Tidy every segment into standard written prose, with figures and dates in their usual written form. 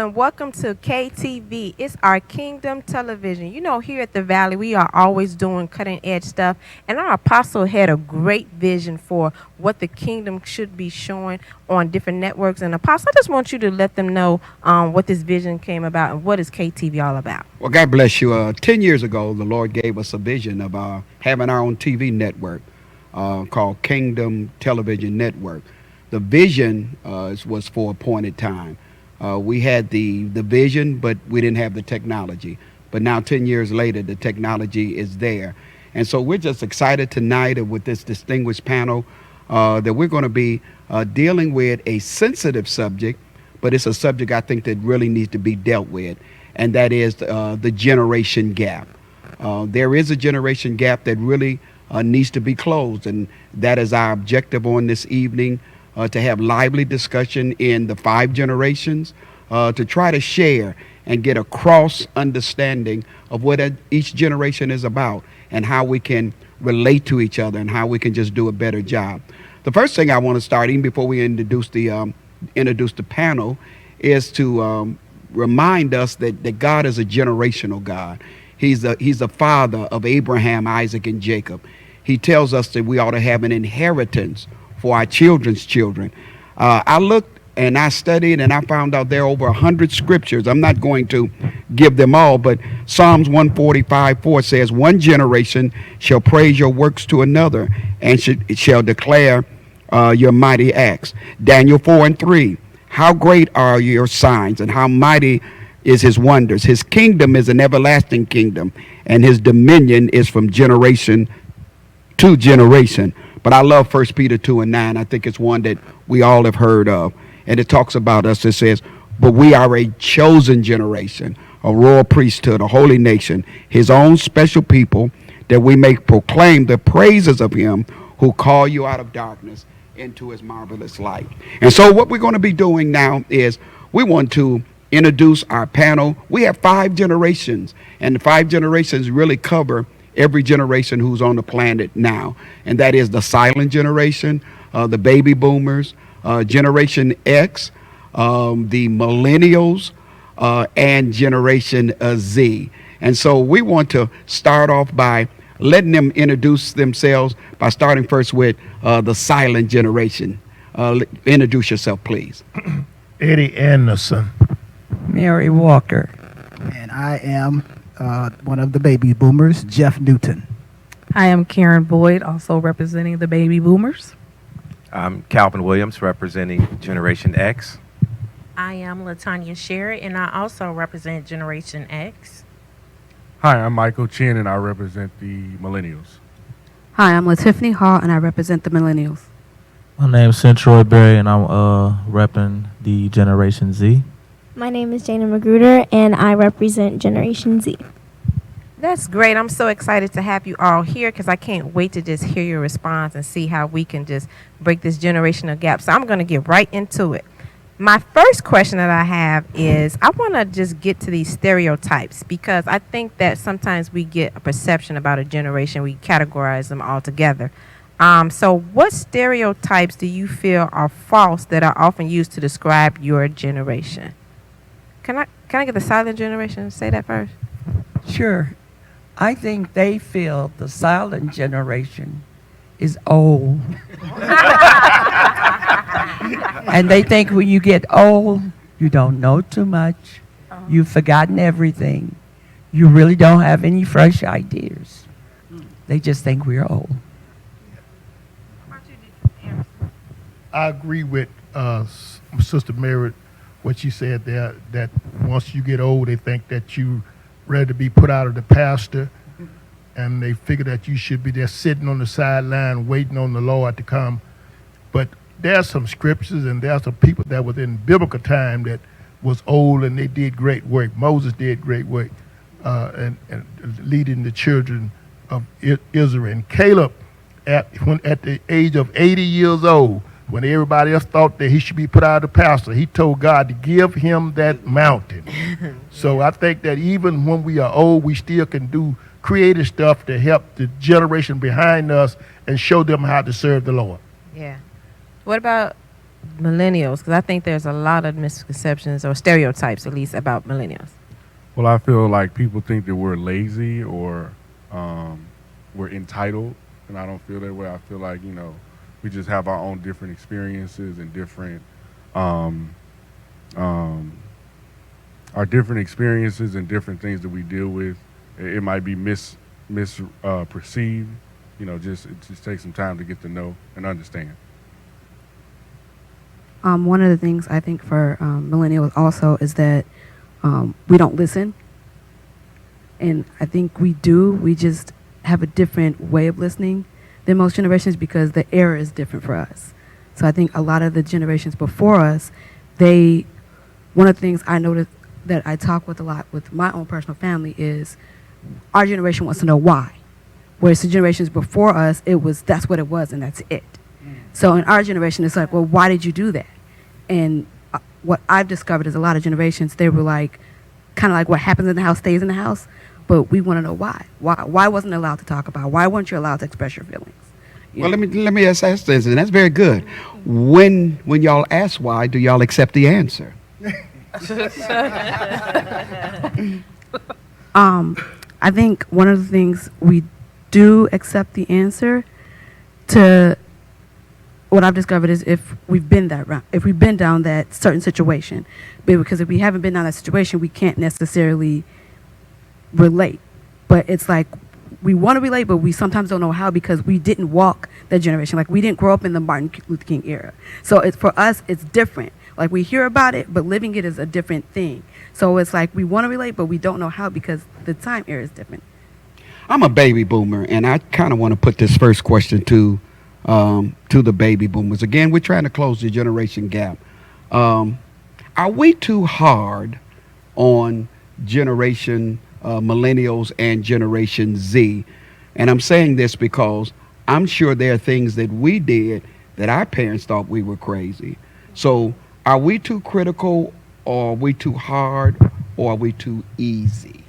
and welcome to KTV. It's our Kingdom Television. You know, here at the Valley, we are always doing cutting edge stuff, and our apostle had a great vision for what the kingdom should be showing on different networks. And apostle, I just want you to let them know what this vision came about and what is KTV all about. Well, God bless you. 10 years ago, the Lord gave us a vision of having our own TV network called Kingdom Television Network. The vision was for a appointed time. We had the vision, but we didn't have the technology. But now, 10 years later, the technology is there. And so we're just excited tonight with this distinguished panel that we're going to be dealing with a sensitive subject, but it's a subject I think that really needs to be dealt with, and that is the generation gap. There is a generation gap that really needs to be closed, and that is our objective on this evening. To have lively discussion in the 5 generations, to try to share and get a cross understanding of what each generation is about and how we can relate to each other and how we can just do a better job. The first thing I want to start, even before we introduce the panel, is to remind us that God is a generational God. He's a father of Abraham, Isaac, and Jacob. He tells us that we ought to have an inheritance for our children's children. I looked and I studied and I found out there are over 100 scriptures. I'm not going to give them all, but Psalms 145:4 says, "One generation shall praise your works to another and shall declare your mighty acts." Daniel 4:3, "How great are your signs and how mighty is his wonders. His kingdom is an everlasting kingdom and his dominion is from generation to generation." But I love 1 Peter 2:9. I think it's one that we all have heard of. And it talks about us. It says, "But we are a chosen generation, a royal priesthood, a holy nation, his own special people, that we may proclaim the praises of him who called you out of darkness into his marvelous light." And so what we're going to be doing now is we want to introduce our panel. We have 5 generations, and the 5 generations really cover every generation who's on the planet now, and that is the silent generation, the baby boomers, Generation X, the millennials, and Generation Z. And so we want to start off by letting them introduce themselves by starting first with the silent generation. Introduce yourself, please. Eddie Anderson. Mary Walker. And I am one of the baby boomers, Jeff Newton. I am Karen Boyd, also representing the baby boomers. I'm Calvin Williams, representing Generation X. I am Latanya Sherry, and I also represent Generation X. Hi, I'm Michael Chin, and I represent the Millennials. Hi, I'm LaTiffany Hall, and I represent the Millennials. My name is Centroy Berry, and I'm repping the Generation Z. My name is Jana Magruder, and I represent Generation Z. That's great. I'm so excited to have you all here because I can't wait to just hear your response and see how we can just break this generational gap. So I'm going to get right into it. My first question that I have is I want to just get to these stereotypes because I think that sometimes we get a perception about a generation. We categorize them all together. So what stereotypes do you feel are false that are often used to describe your generation? Can I get the silent generation to say that first? Sure. I think they feel the silent generation is old. And they think when you get old, you don't know too much. You've forgotten everything. You really don't have any fresh ideas. They just think we're old. I agree with Sister Mary, what she said there, that once you get old, they think that you ready to be put out of the pasture, and they figure that you should be there sitting on the sideline waiting on the Lord to come. But there's some scriptures and there's some people that was in biblical time that was old and they did great work. Moses did great work and leading the children of Israel. And Caleb, at the age of 80 years old, when everybody else thought that he should be put out of the pasture, he told God to give him that mountain. So I think that even when we are old, we still can do creative stuff to help the generation behind us and show them how to serve the Lord. Yeah. What about millennials? Because I think there's a lot of misconceptions or stereotypes, at least, about millennials. Well, I feel like people think that we're lazy or we're entitled, and I don't feel that way. I feel like, we just have our own different experiences and different our different experiences and different things that we deal with. It might be misperceived. It just takes some time to get to know and understand. One of the things I think for millennials also is that we don't listen. And I think we do. We just have a different way of listening than most generations because the era is different for us. So I think a lot of the generations before us, one of the things I noticed that I talk with a lot with my own personal family is our generation wants to know why. Whereas the generations before us, that's what it was and that's it. So in our generation, it's like, well, why did you do that? And what I've discovered is a lot of generations, they were like, kind of like what happens in the house stays in the house, but we want to know why. Why wasn't it allowed to talk about? Why weren't you allowed to express your feelings? Well, let me ask this, and that's very good. When y'all ask why, do y'all accept the answer? I think one of the things we do accept the answer to what I've discovered is if we've been down that certain situation, because if we haven't been down that situation, we can't necessarily relate. But it's like we want to relate, but we sometimes don't know how because we didn't walk that generation. Like we didn't grow up in the Martin Luther King era. So for us, it's different. Like we hear about it, but living it is a different thing. So it's like we want to relate, but we don't know how because the time era is different. I'm a baby boomer, and I kind of want to put this first question to the baby boomers. Again, we're trying to close the generation gap. Are we too hard on generation millennials and Generation Z? And I'm saying this because I'm sure there are things that we did that our parents thought we were crazy. So are we too critical, or are we too hard, or are we too easy?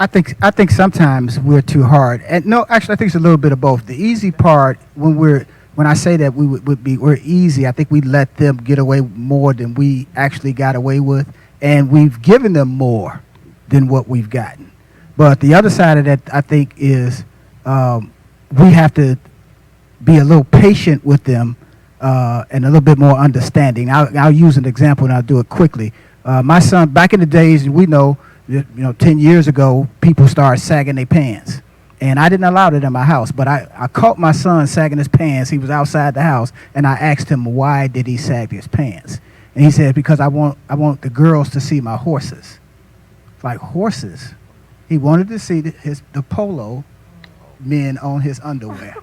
I think sometimes we're too hard. And no, actually, I think it's a little bit of both. The easy part, when I say that we're easy, I think we let them get away more than we actually got away with, and we've given them more than what we've gotten. But the other side of that, I think, is we have to be a little patient with them and a little bit more understanding. I'll use an example, and I'll do it quickly. My son, back in the days, we know, 10 years ago, people started sagging their pants. And I didn't allow it in my house, but I caught my son sagging his pants. He was outside the house, and I asked him, why did he sag his pants? And he said, because I want the girls to see my horses. Like horses. He wanted to see the polo men on his underwear.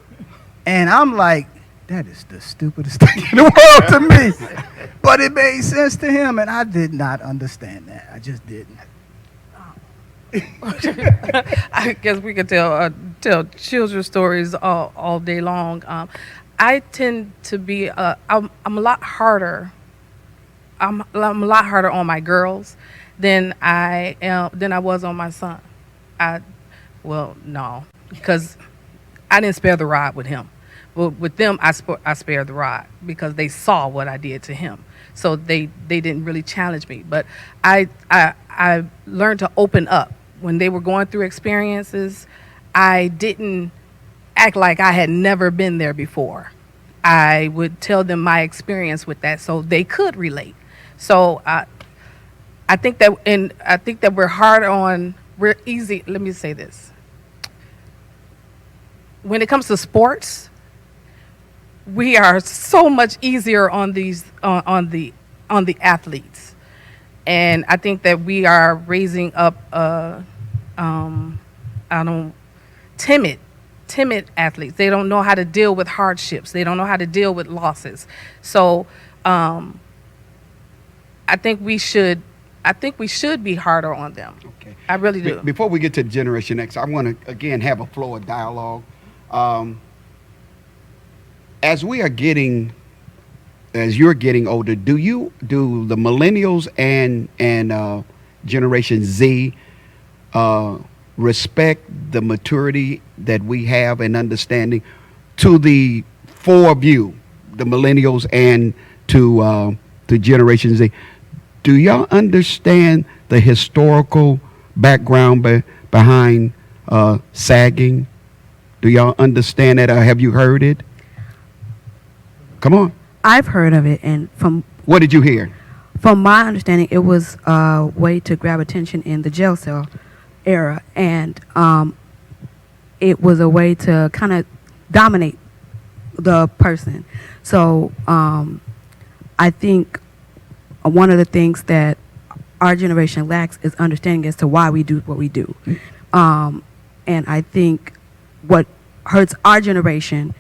And I'm like, that is the stupidest thing in the world to me. But it made sense to him, and I did not understand that. I just didn't. I guess we could tell children's stories all day long. I tend to be I'm a lot harder. I'm a lot harder on my girls than I was on my son. No, because I didn't spare the rod with him. Well, with them, I spared the rod because they saw what I did to him. So they didn't really challenge me. But I learned to open up. When they were going through experiences, I didn't act like I had never been there before. I would tell them my experience with that so they could relate. So I think that we're easy. Let me say this. When it comes to sports, we are so much easier on the athletes. And I think that we are raising up timid athletes. They don't know how to deal with hardships. They don't know how to deal with losses. So I think we should be harder on them. Okay. I really do. Before we get to Generation X, I want to again have a flow of dialogue. As you're getting older, do the millennials and Generation Z respect the maturity that we have and understanding to the four of you, the millennials and to Generation Z. Do y'all understand the historical background behind sagging? Do y'all understand that, or have you heard it? Come on. I've heard of it, and from What did you hear? my understanding, it was a way to grab attention in the jail cell era, and it was a way to kind of dominate the person. So I think one of the things that our generation lacks is understanding as to why we do what we do. And I think what hurts our generation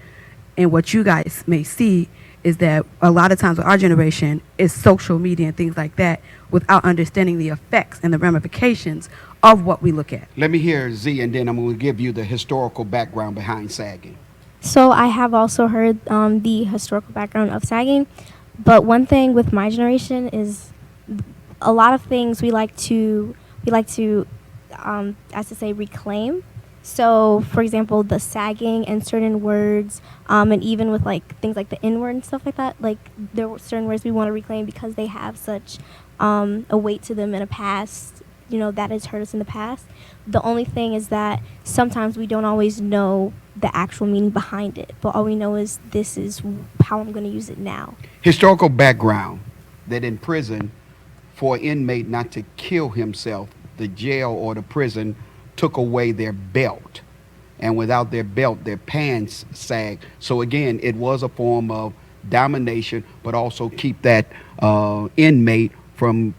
and what you guys may see is that a lot of times with our generation is social media and things like that without understanding the effects and the ramifications of what we look at. Let me hear Z, and then I'm going to give you the historical background behind sagging. So I have also heard the historical background of sagging, but one thing with my generation is a lot of things we like to as to say reclaim. So for example, the sagging and certain words, and even with like things like the N-word and stuff like that, like there were certain words we want to reclaim because they have such a weight to them in a past, that has hurt us in the past. The only thing is that sometimes we don't always know the actual meaning behind it, but all we know is this is how I'm going to use it now. Historical background, that in prison, for an inmate not to kill himself, the jail or the prison took away their belt. And without their belt, their pants sagged. So again, it was a form of domination, but also keep that inmate from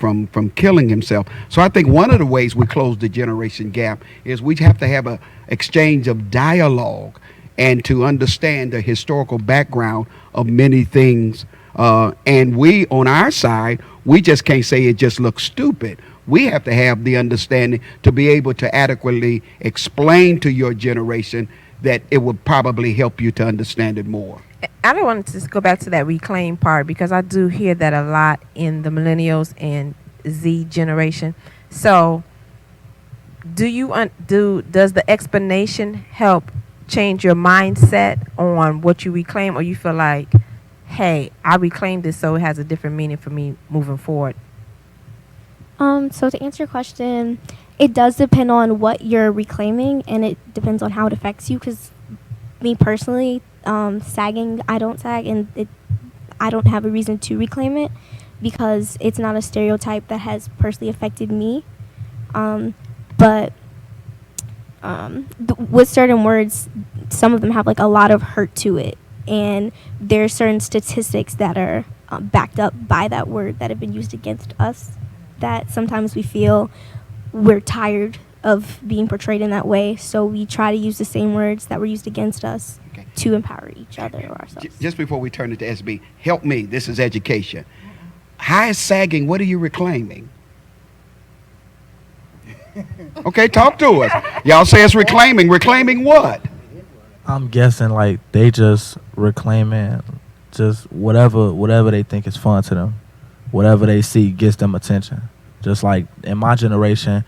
killing himself. So I think one of the ways we close the generation gap is we have to have an exchange of dialogue and to understand the historical background of many things. And we, on our side, we just can't say it just looks stupid. We have to have the understanding to be able to adequately explain to your generation that it would probably help you to understand it more. I don't want to just go back to that reclaim part because I do hear that a lot in the millennials and Z generation. So does the explanation help change your mindset on what you reclaim, or you feel like, hey, I reclaimed this so it has a different meaning for me moving forward? So to answer your question, it does depend on what you're reclaiming, and it depends on how it affects you. Because me personally, sagging, I don't sag, and I don't have a reason to reclaim it because it's not a stereotype that has personally affected me. But with certain words, some of them have like a lot of hurt to it, and there are certain statistics that are backed up by that word that have been used against us, that sometimes we feel we're tired of being portrayed in that way, so we try to use the same words that were used against us to empower each other or ourselves. Just before we turn it to SB, help me, this is education. How is sagging, what are you reclaiming? Okay, talk to us. Y'all say it's reclaiming. Reclaiming what? I'm guessing like they just reclaiming just whatever they think is fun to them. Whatever they see gets them attention. Just like in my generation,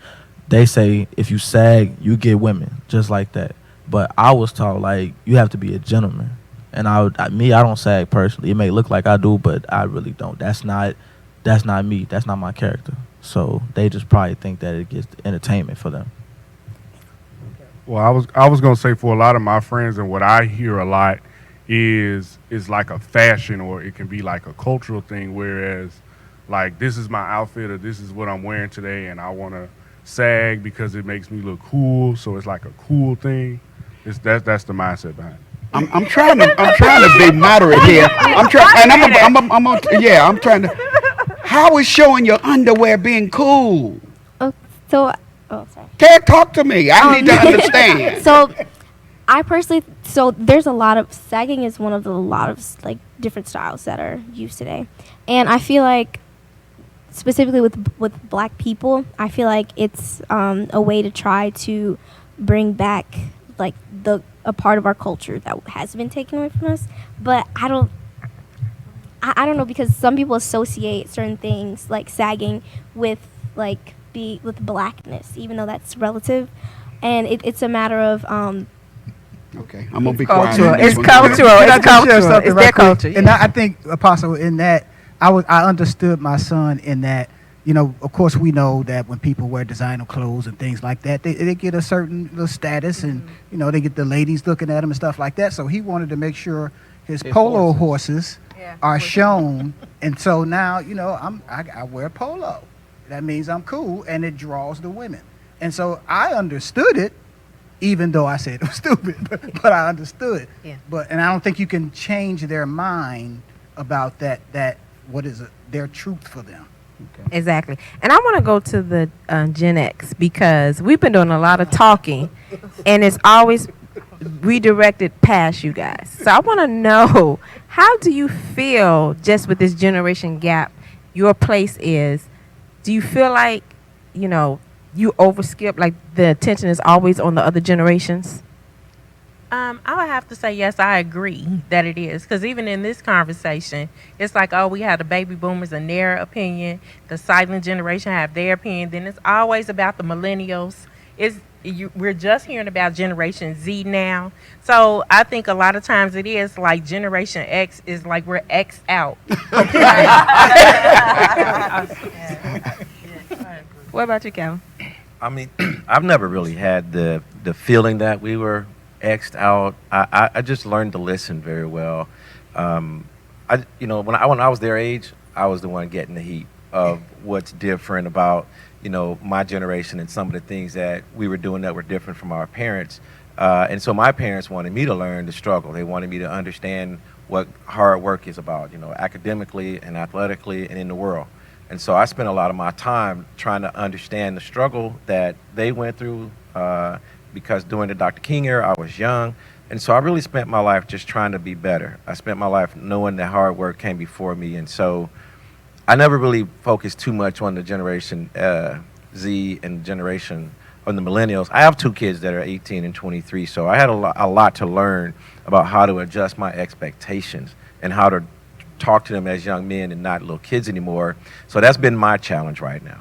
they say if you sag, you get women, just like that. But I was taught like you have to be a gentleman, and I don't sag personally. It may look like I do, but I really don't. That's not me. That's not my character. So they just probably think that it gets entertainment for them. Well, I was gonna say for a lot of my friends, and what I hear a lot is like a fashion, or it can be like a cultural thing. Whereas, like, this is my outfit, or this is what I'm wearing today, and I want to sag because it makes me look cool. So it's like a cool thing. That's the mindset behind it. I'm trying to be moderate here. I'm trying to. How is showing your underwear being cool? Sorry. Can't talk to me. I need to understand. So I personally, there's a lot of, sagging is one of the lot of like different styles that are used today. And I feel like specifically with black people, I feel like it's a way to try to bring back like a part of our culture that has been taken away from us. But I don't know, because some people associate certain things like sagging with like with blackness, even though that's relative. And it's a matter of Okay, I'm gonna be quiet. Cultural. on this It's one. cultural. Can I It's just share cultural. something It's right their quick? culture. And I think, Apostle, in that I understood my son in that, of course we know that when people wear designer clothes and things like that, they get a certain little status, and they get the ladies looking at them and stuff like that. So he wanted to make sure his polo horses are shown, and so now I wear polo. That means I'm cool, and it draws the women. And so I understood it, even though I said it was stupid, but I understood. Yeah. And I don't think you can change their mind about that what is it, their truth for them. Exactly. And I want to go to the Gen X because we've been doing a lot of talking, and it's always redirected past you guys. So I want to know, how do you feel just with this generation gap, your place is? Do you feel like, you overskip, like the attention is always on the other generations? I would have to say yes, I agree that it is. Because even in this conversation, it's like, oh, we have the baby boomers and their opinion. The silent generation have their opinion. Then it's always about the millennials. We're just hearing about Generation Z now. So I think a lot of times it is like Generation X is like we're X out. What about you, Calvin? I mean, I've never really had the feeling that we were X'd out. I just learned to listen very well. When I was their age, I was the one getting the heat of what's different about my generation and some of the things that we were doing that were different from our parents. And so my parents wanted me to learn the struggle. They wanted me to understand what hard work is about, academically and athletically and in the world. And so I spent a lot of my time trying to understand the struggle that they went through because during the Dr. King era, I was young. And so I really spent my life just trying to be better. I spent my life knowing that hard work came before me. And so I never really focused too much on the Generation Z and generation on the millennials. I have two kids that are 18 and 23, so I had a lot to learn about how to adjust my expectations and how to talk to them as young men and not little kids anymore. So that's been my challenge right now.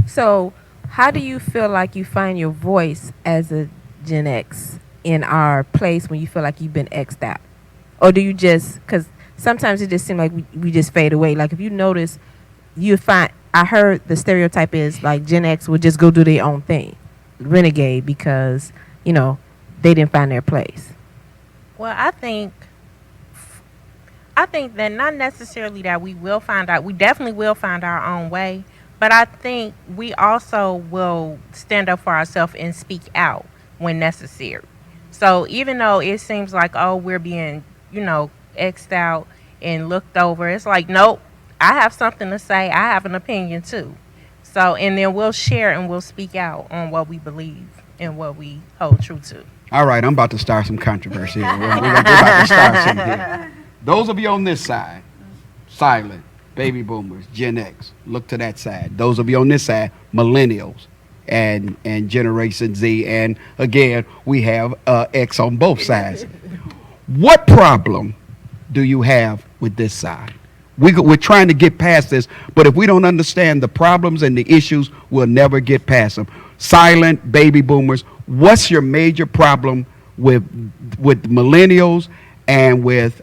So how do you feel like you find your voice as a Gen X in our place when you feel like you've been X'd out? Or do you just, because sometimes it just seems like we just fade away. Like if you notice, you find, I heard the stereotype is like Gen X would just go do their own thing, renegade, because, they didn't find their place. Well, I think that not necessarily that we definitely will find our own way, but I think we also will stand up for ourselves and speak out when necessary. So even though it seems like, oh, we're being, X'd out and looked over, it's like, nope, I have something to say. I have an opinion too. So, and then we'll share and we'll speak out on what we believe and what we hold true to. All right, I'm about to start some controversy here. We're about to start something here. Those of you on this side, silent, baby boomers, Gen X, look to that side. Those of you on this side, millennials and Generation Z. And again, we have X on both sides. What problem do you have with this side? We're trying to get past this, but if we don't understand the problems and the issues, we'll never get past them. Silent baby boomers, what's your major problem with millennials and with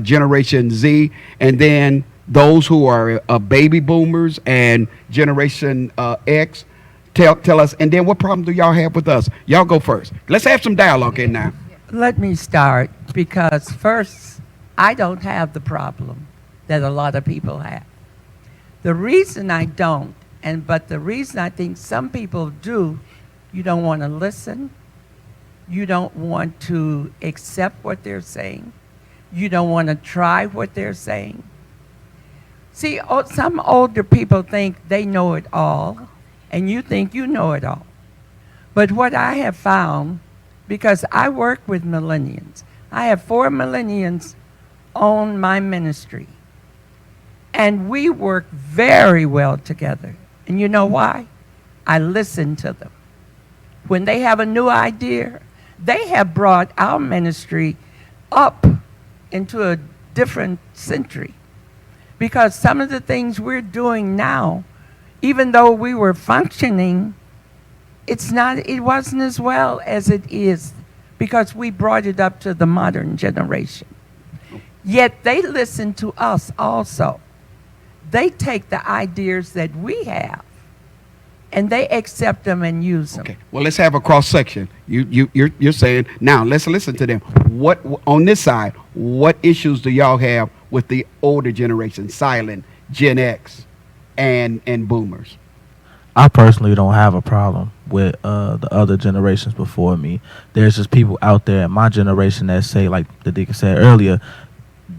Generation Z, and then those who are baby boomers and Generation X? Tell us, and then what problem do y'all have with us? Y'all go first. Let's have some dialogue in now. Let me start, because first, I don't have the problem that a lot of people have. The reason I don't, but the reason I think some people do, you don't want to listen. You don't want to accept what they're saying. You don't want to try what they're saying. See, some older people think they know it all, and you think you know it all. But what I have found, because I work with millennials, I have 4 millennials on my ministry, and we work very well together. And you know why? I listen to them. When they have a new idea, they have brought our ministry up into a different century, because some of the things we're doing now, even though we were functioning It wasn't as well as it is because we brought it up to the modern generation. Yet they listen to us also. They take the ideas that we have and they accept them and use them. Okay. Well, let's have a cross section. You're saying now. Let's listen to them. What on this side? What issues do y'all have with the older generation, silent, Gen X, and boomers? I personally don't have a problem with the other generations before me. There's just people out there in my generation that say, like the deacon said earlier,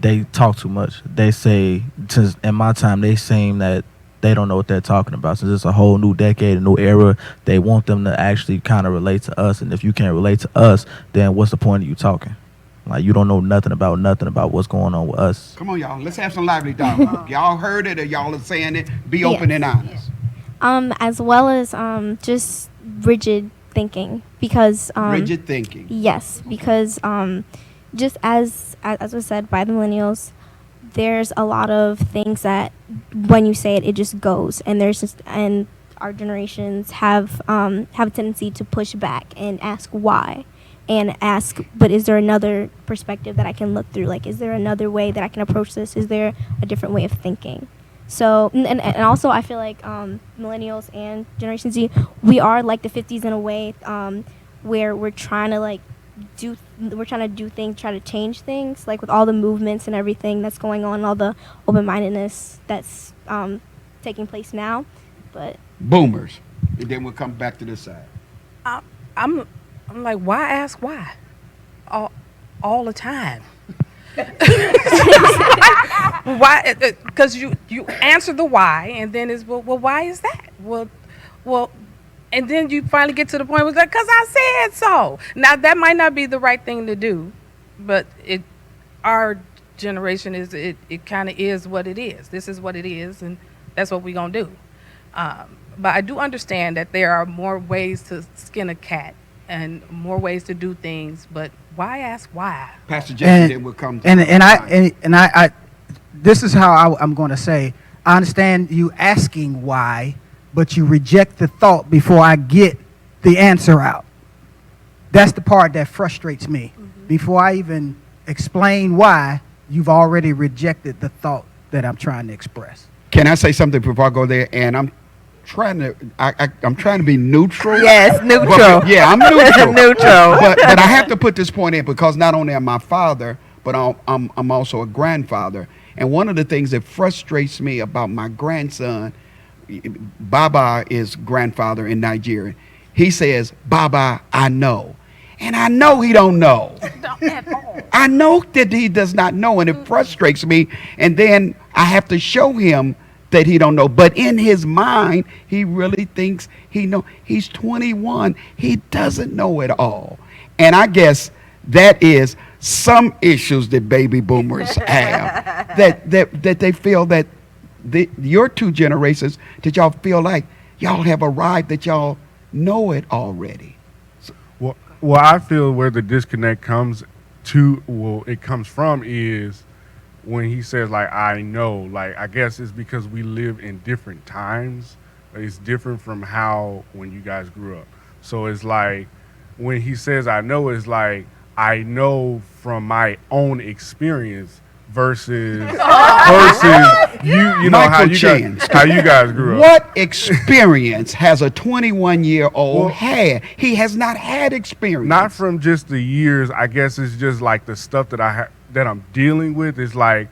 they talk too much. They say, since in my time, they saying that they don't know what they're talking about. Since it's a whole new decade, a new era, they want them to actually kind of relate to us. And if you can't relate to us, then what's the point of you talking? Like, you don't know nothing about what's going on with us. Come on, y'all. Let's have some lively dialogue. Y'all heard it or y'all are saying it. Be open and honest. As well as just rigid thinking, because Rigid thinking. yes, because just as was said by the millennials, there's a lot of things that when you say it, it just goes, and our generations have a tendency to push back and ask why, and ask, but is there another perspective that I can look through? Like, is there another way that I can approach this? Is there a different way of thinking? So, and also I feel like millennials and Generation Z, we are like the 50s in a way, where we're trying to do things, try to change things, like with all the movements and everything that's going on, all the open-mindedness that's taking place now. But Boomers. And then we'll come back to this side. I'm like, why ask why? All the time. Why? Because you answer the why, and then it's well, why is that? Well, and then you finally get to the point where it's like, because I said so. Now that might not be the right thing to do, but our generation it kind of is what it is. This is what it is, and that's what we're gonna do. But I do understand that there are more ways to skin a cat and more ways to do things, but why ask why? Pastor Jason then will come to I this is how I'm going to say, I understand you asking why, but you reject the thought before I get the answer out. That's the part that frustrates me. Mm-hmm. Before I even explain why, you've already rejected the thought that I'm trying to express. Can I say something before I go there? And I'm trying to be neutral. Yes, neutral. But, yeah, I'm neutral. Neutral. But I have to put this point in because not only am I father, but I'm also a grandfather. And one of the things that frustrates me about my grandson, Baba is grandfather in Nigeria. He says, Baba, I know. And I know he don't know. I know that he does not know, and it frustrates me. And then I have to show him that he don't know. But in his mind, he really thinks he know. He's 21. He doesn't know it all. And I guess that is some issues that baby boomers have. that they feel that your two generations, that y'all feel like y'all have arrived, that y'all know it already. Well, I feel where the disconnect comes from is when he says, like, I know. Like, I guess it's because we live in different times. It's different from how when you guys grew up. So it's like when he says I know, it's like I know from my own experience versus you know how you guys grew up. What experience has a 21-year-old had? He has not had experience. Not from just the years. I guess it's just like the stuff that that I'm dealing with. It's like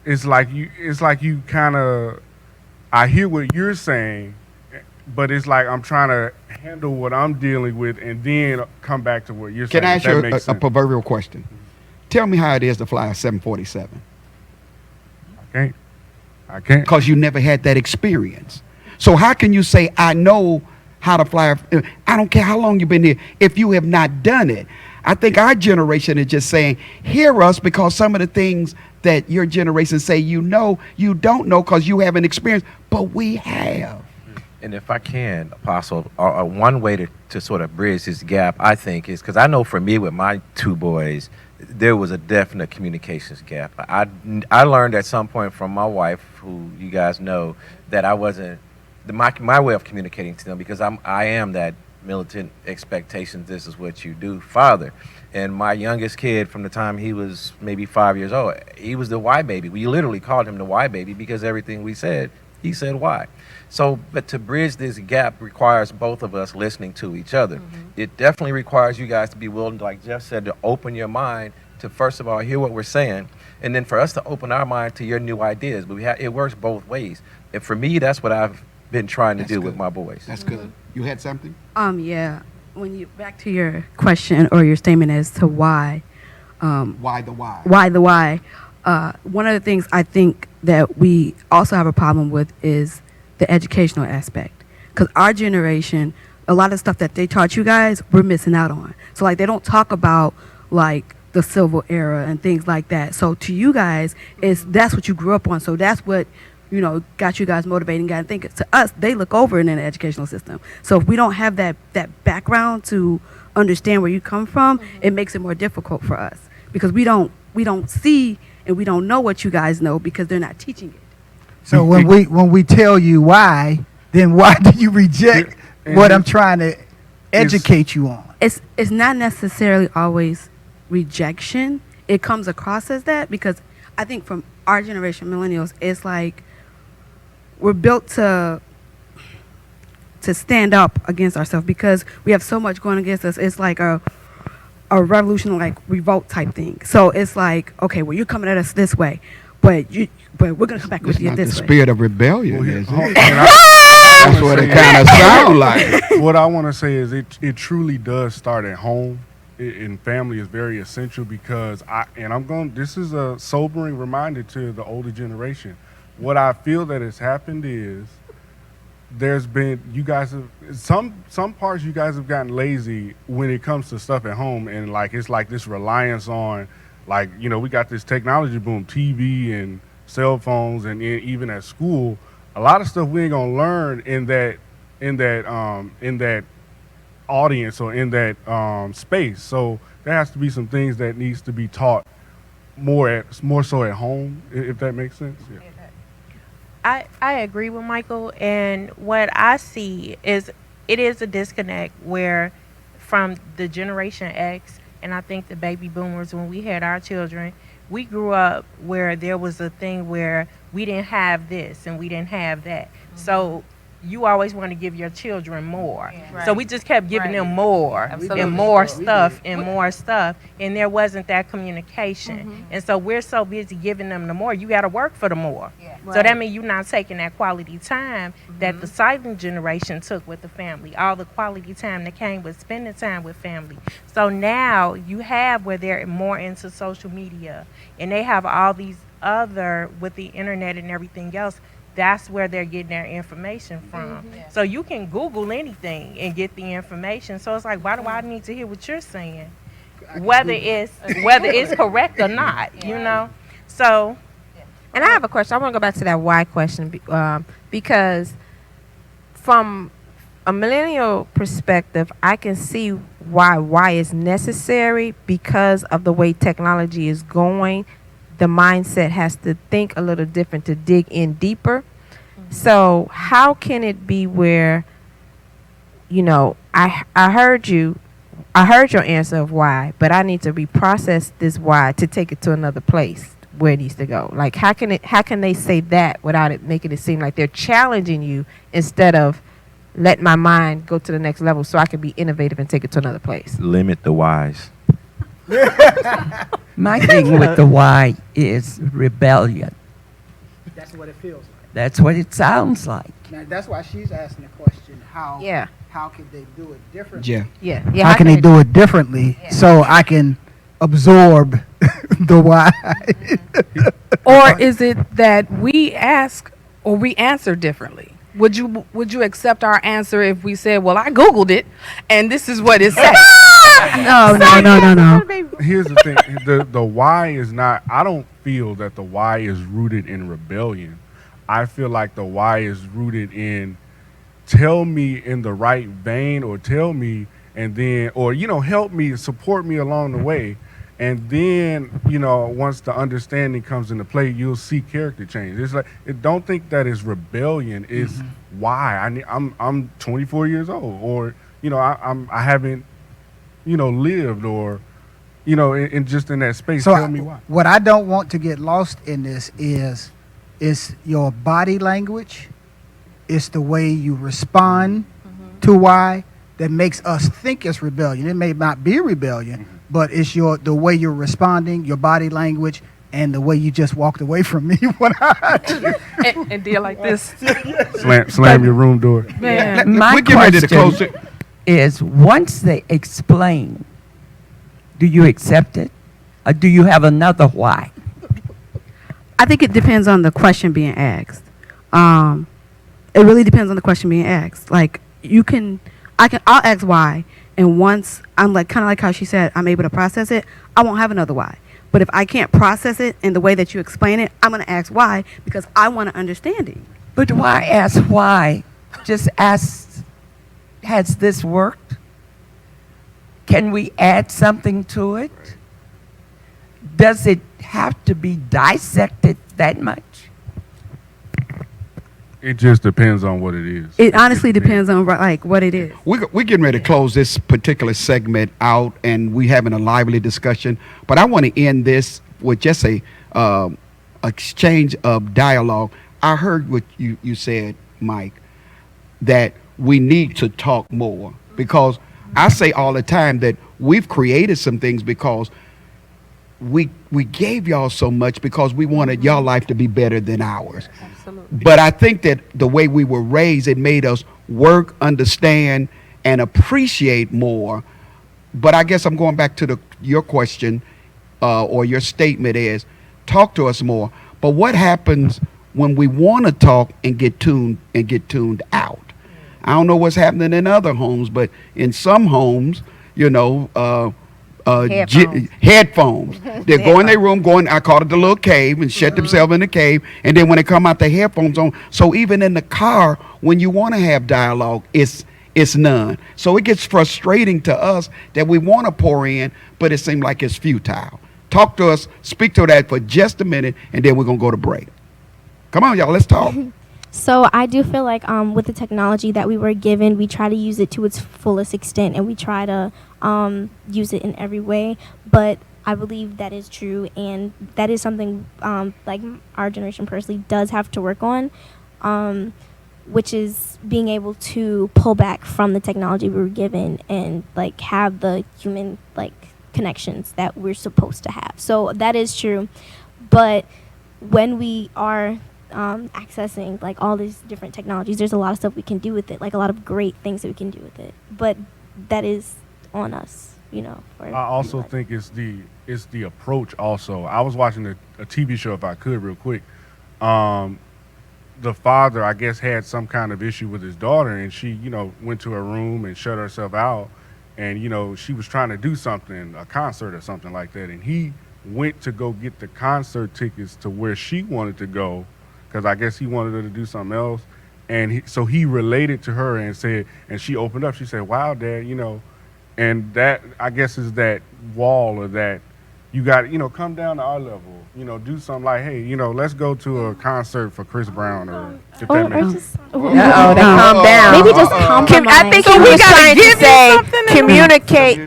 you kind of. I hear what you're saying, but it's like I'm trying to handle what I'm dealing with and then come back to what you're saying. Can I ask you a proverbial question? Tell me how it is to fly a 747. I can't. Because you never had that experience. So how can you say, I know how to fly? I don't care how long you've been here if you have not done it. I think our generation is just saying, hear us, because some of the things that your generation say you know, you don't know because you haven't experienced, but we have. And if I can, Apostle, one way to sort of bridge this gap, I think, is because I know for me with my two boys, there was a definite communications gap. I learned at some point from my wife, who you guys know, that I wasn't my way of communicating to them, because I am that militant expectations. This is what you do, father. And my youngest kid, from the time he was maybe 5 years old, he was the why baby. We literally called him the why baby because everything we said, he said why. So, but to bridge this gap requires both of us listening to each other. It definitely requires you guys to be willing, like Jeff said, to open your mind to, first of all, hear what we're saying, and then for us to open our mind to your new ideas. But it works both ways. And for me, that's what I've been trying to That's do good. with my boys. That's good. You had something? Yeah. When you back to your question or your statement as to why, Why the why? why the why. One of the things I think that we also have a problem with is the educational aspect. Because our generation, a lot of stuff that they taught you guys, we're missing out on. So like they don't talk about like the civil era and things like that. So to you guys, that's what you grew up on. So that's what got you guys motivating. I think to us, they look over in an educational system. So if we don't have that background to understand where you come from, it makes it more difficult for us because we don't see and we don't know what you guys know because they're not teaching it. So when we tell you why, then why do you reject what I'm trying to educate you on? It's not necessarily always rejection. It comes across as that because I think from our generation, millennials, it's like we're built to stand up against ourselves because we have so much going against us. It's like a revolution, like revolt type thing. So it's like, okay, well, you're coming at us this way, but we're gonna come back with you It's not this the way. spirit of rebellion, is it? And That's what it kind of sounds like. What I want to say is it truly does start at home, and family is very essential because this is a sobering reminder to the older generation. What I feel that has happened is you guys have some parts you guys have gotten lazy when it comes to stuff at home, and like it's like this reliance on we got this technology boom, TV and cell phones, and even at school, a lot of stuff we ain't gonna learn in that audience or in that space. So there has to be some things that needs to be taught more so at home, if that makes sense. Yeah. I agree with Michael, and what I see is it is a disconnect where from the Generation X and I think the baby boomers, when we had our children, we grew up where there was a thing where we didn't have this and we didn't have that. So you always want to give your children more. Right. So we just kept giving them more Absolutely. and more stuff and more stuff, and there wasn't that communication. And so we're so busy giving them the more, you got to work for the more. So that means you're not taking that quality time that the silent generation took with the family, all the quality time that came with spending time with family. So now you have where they're more into social media, and they have all these other, with the internet and everything else, that's where they're getting their information from. So you can Google anything and get the information. So it's like, why do I need to hear what you're saying? Whether it's correct or not, you know? So, and I have a question. I want to go back to that why question because from a millennial perspective, I can see why is necessary because of the way technology is going. The mindset has to think a little different to dig in deeper. So how can it be where, I heard your answer of why, but I need to reprocess this why to take it to another place where it needs to go. Like how can they say that without it making it seem like they're challenging you instead of let my mind go to the next level so I can be innovative and take it to another place? Limit the whys. My thing with the why is rebellion. That's what it feels like. That's what it sounds like. Now, that's why she's asking the question, how can they do it differently? Yeah. How can they do it differently so I can absorb the why? Or is it that we ask or we answer differently? Would you accept our answer if we said, well, I Googled it and this is what it said? No. Here's the thing. The why is not, I don't feel that the why is rooted in rebellion. I feel like the why is rooted in tell me in the right vein, or tell me and then, or, help me, support me along the way. And then, once the understanding comes into play, you'll see character change. It's like, don't think that it's rebellion. It's why I'm 24 years old, or I haven't lived, or in just in that space. So Tell me why. what I don't want to get lost in this is your body language, it's the way you respond to why that makes us think it's rebellion. It may not be rebellion, but it's the way you're responding, your body language, and the way you just walked away from me when I had you. and did like this. Slam your room door. Man. My We're getting ready to close question it. is, once they explain, do you accept it? Or do you have another why? I think it depends on the question being asked. It really depends on the question being asked. Like I'll ask why, and once I'm like kind of like how she said, I'm able to process it, I won't have another why. But if I can't process it in the way that you explain it, I'm going to ask why, because I want to understand it. But why ask why? Just ask, has this worked? Can we add something to it? Does it have to be dissected that much? It just depends on what it is. It honestly depends on like what it is. We're getting ready to close this particular segment out, and we're having a lively discussion. But I want to end this with just a exchange of dialogue. I heard what you said, Mike, that we need to talk more, because I say all the time that we've created some things because we gave y'all so much because we wanted y'all life to be better than ours. Absolutely. But I think that the way we were raised, it made us work, understand, and appreciate more. But I guess I'm going back to your question or your statement is, talk to us more. But what happens when we want to talk and get tuned out? I don't know what's happening in other homes, but in some homes, headphones. They go in their room, I call it the little cave, and shut themselves in the cave. And then when they come out, the headphones on. So even in the car, when you want to have dialogue, it's none. So it gets frustrating to us that we want to pour in, but it seems like it's futile. Talk to us, speak to that for just a minute, and then we're going to go to break. Come on, y'all, let's talk. So I do feel like with the technology that we were given, we try to use it to its fullest extent, and we try to use it in every way. But I believe that is true, and that is something like our generation personally does have to work on, which is being able to pull back from the technology we were given and like have the human like connections that we're supposed to have. So that is true. But when we are accessing like all these different technologies, there's a lot of stuff we can do with it, like a lot of great things that we can do with it. But that is on us, for I also think it's the approach also. I was watching a TV show, if I could, real quick. The father, I guess, had some kind of issue with his daughter, and she, went to her room and shut herself out. And, she was trying to do something, a concert or something like that. And he went to go get the concert tickets to where she wanted to go, because I guess he wanted her to do something else. And so he related to her and said, and she opened up, she said, wow, Dad, and that, I guess, is that wall, or that you got, come down to our level, do something like, hey, let's go to a concert for Chris Brown, or if that makes sense. They calm down. Maybe just compromise. I think he was trying to say communicate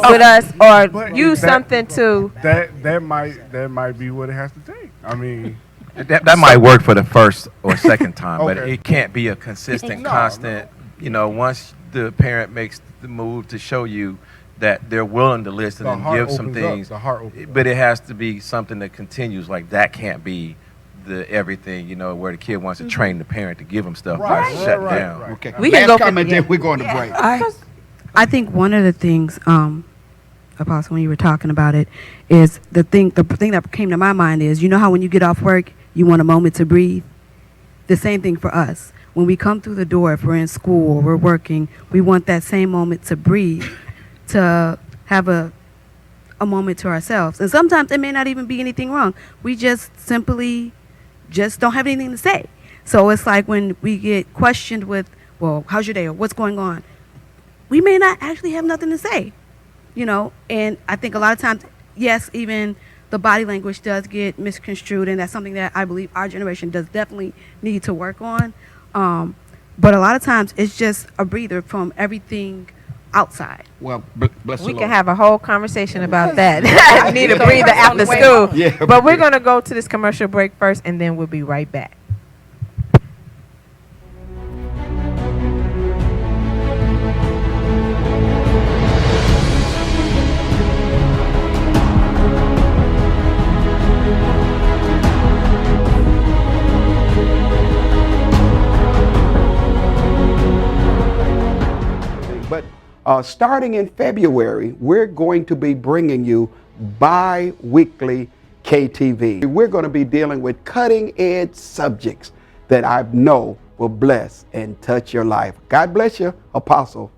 with us, or But use that- something to. That might be what it has to take. I mean, That might work for the first or second time, but Okay. it can't be a consistent, No, constant. Once the parent makes the move to show you that they're willing to listen The and heart give some opens up. things, The heart opens but it has to be something that continues. Like that can't be the everything. Where the kid wants to train the parent to give them stuff by shutting down. right. Okay. We can Last go for- comment, then we're going to break. I think one of the things, Apostle, when you were talking about it, is the thing that came to my mind is, how when you get off work, you want a moment to breathe? The same thing for us. When we come through the door, if we're in school or we're working, we want that same moment to breathe, to have a moment to ourselves. And sometimes it may not even be anything wrong. We just simply just don't have anything to say. So it's like when we get questioned with, well, how's your day, or what's going on? We may not actually have nothing to say, and I think a lot of times yes, even the body language does get misconstrued, and that's something that I believe our generation does definitely need to work on. But a lot of times it's just a breather from everything outside. Well, bless the We Lord. can have a whole conversation about that. Need a breather after school. Yeah, But we're going to go to this commercial break first, and then we'll be right back. But starting in February, we're going to be bringing you bi-weekly KTV. We're going to be dealing with cutting-edge subjects that I know will bless and touch your life. God bless you, Apostle,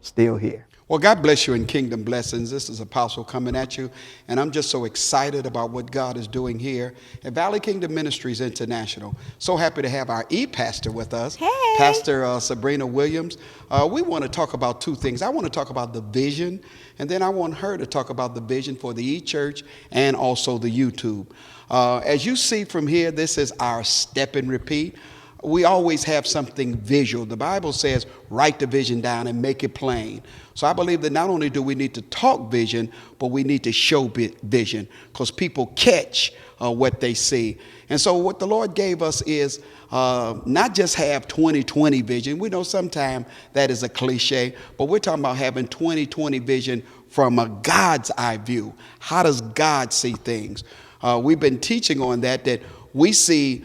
still here. Well, God bless you in kingdom blessings. This is Apostle coming at you, and I'm just so excited about what God is doing here at Valley Kingdom Ministries International. So happy to have our e-pastor with us, Pastor Sabrina Williams. We want to talk about two things. I want to talk about the vision, and then I want her to talk about the vision for the e-church and also the YouTube. As you see from here, this is our step and repeat. We always have something visual. The Bible says, write the vision down and make it plain. So I believe that not only do we need to talk vision, but we need to show vision, because people catch what they see. And so what the Lord gave us is not just have 20/20 vision. We know sometimes that is a cliche, but we're talking about having 20/20 vision from a God's eye view. How does God see things? We've been teaching on that we see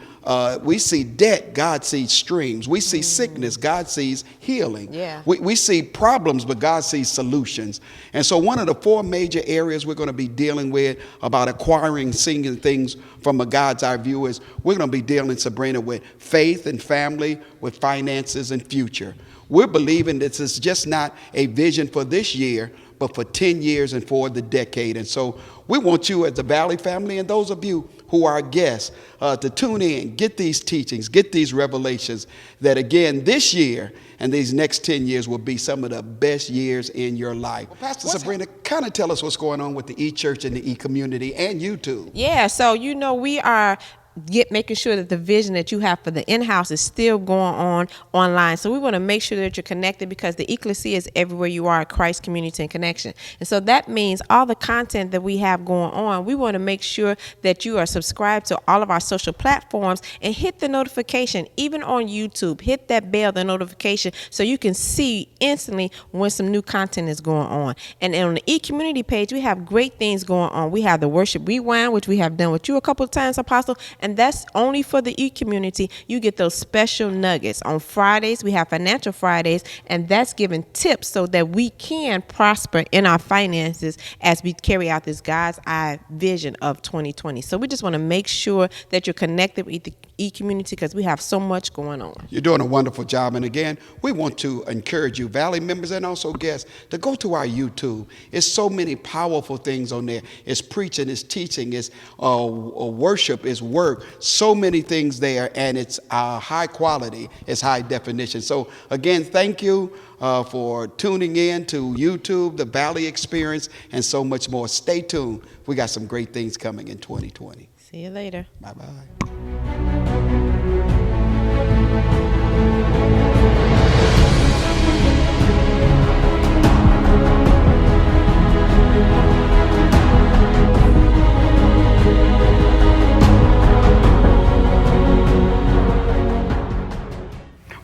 debt, God sees streams. We see sickness, God sees healing. Yeah. We see problems, but God sees solutions. And so one of the four major areas we're going to be dealing with about acquiring, seeing things from a God's eye view is we're going to be dealing, Sabrina, with faith and family, with finances and future. We're believing this is just not a vision for this year, but for 10 years and for the decade. And so we want you as the Valley family and those of you who are guests to tune in, get these teachings, get these revelations that, again, this year and these next 10 years will be some of the best years in your life. Well, Pastor Sabrina, kind of tell us what's going on with the e-church and the e-community and YouTube. Yeah, so we are making sure that the vision that you have for the in-house is still going on online. So we want to make sure that you're connected, because the ecclesia is everywhere you are, Christ Community and Connection. And so that means all the content that we have going on, we want to make sure that you are subscribed to all of our social platforms and hit the notification, even on YouTube. Hit that bell, the notification, so you can see instantly when some new content is going on. And on the e-community page, we have great things going on. We have the Worship Rewind, which we have done with you a couple of times, Apostle, and that's only for the e-community. You get those special nuggets. On Fridays, we have Financial Fridays, and that's giving tips so that we can prosper in our finances as we carry out this God's eye vision of 2020. So we just want to make sure that you're connected with the e-community, because we have so much going on. You're doing a wonderful job. And again, we want to encourage you, Valley members and also guests, to go to our YouTube. It's so many powerful things on there. It's preaching, it's teaching, it's worship, it's work. So many things there, and it's high quality, it's high definition. So again, thank you for tuning in to YouTube, the Valley Experience, and so much more. Stay tuned. We got some great things coming in 2020. See you later. Bye-bye.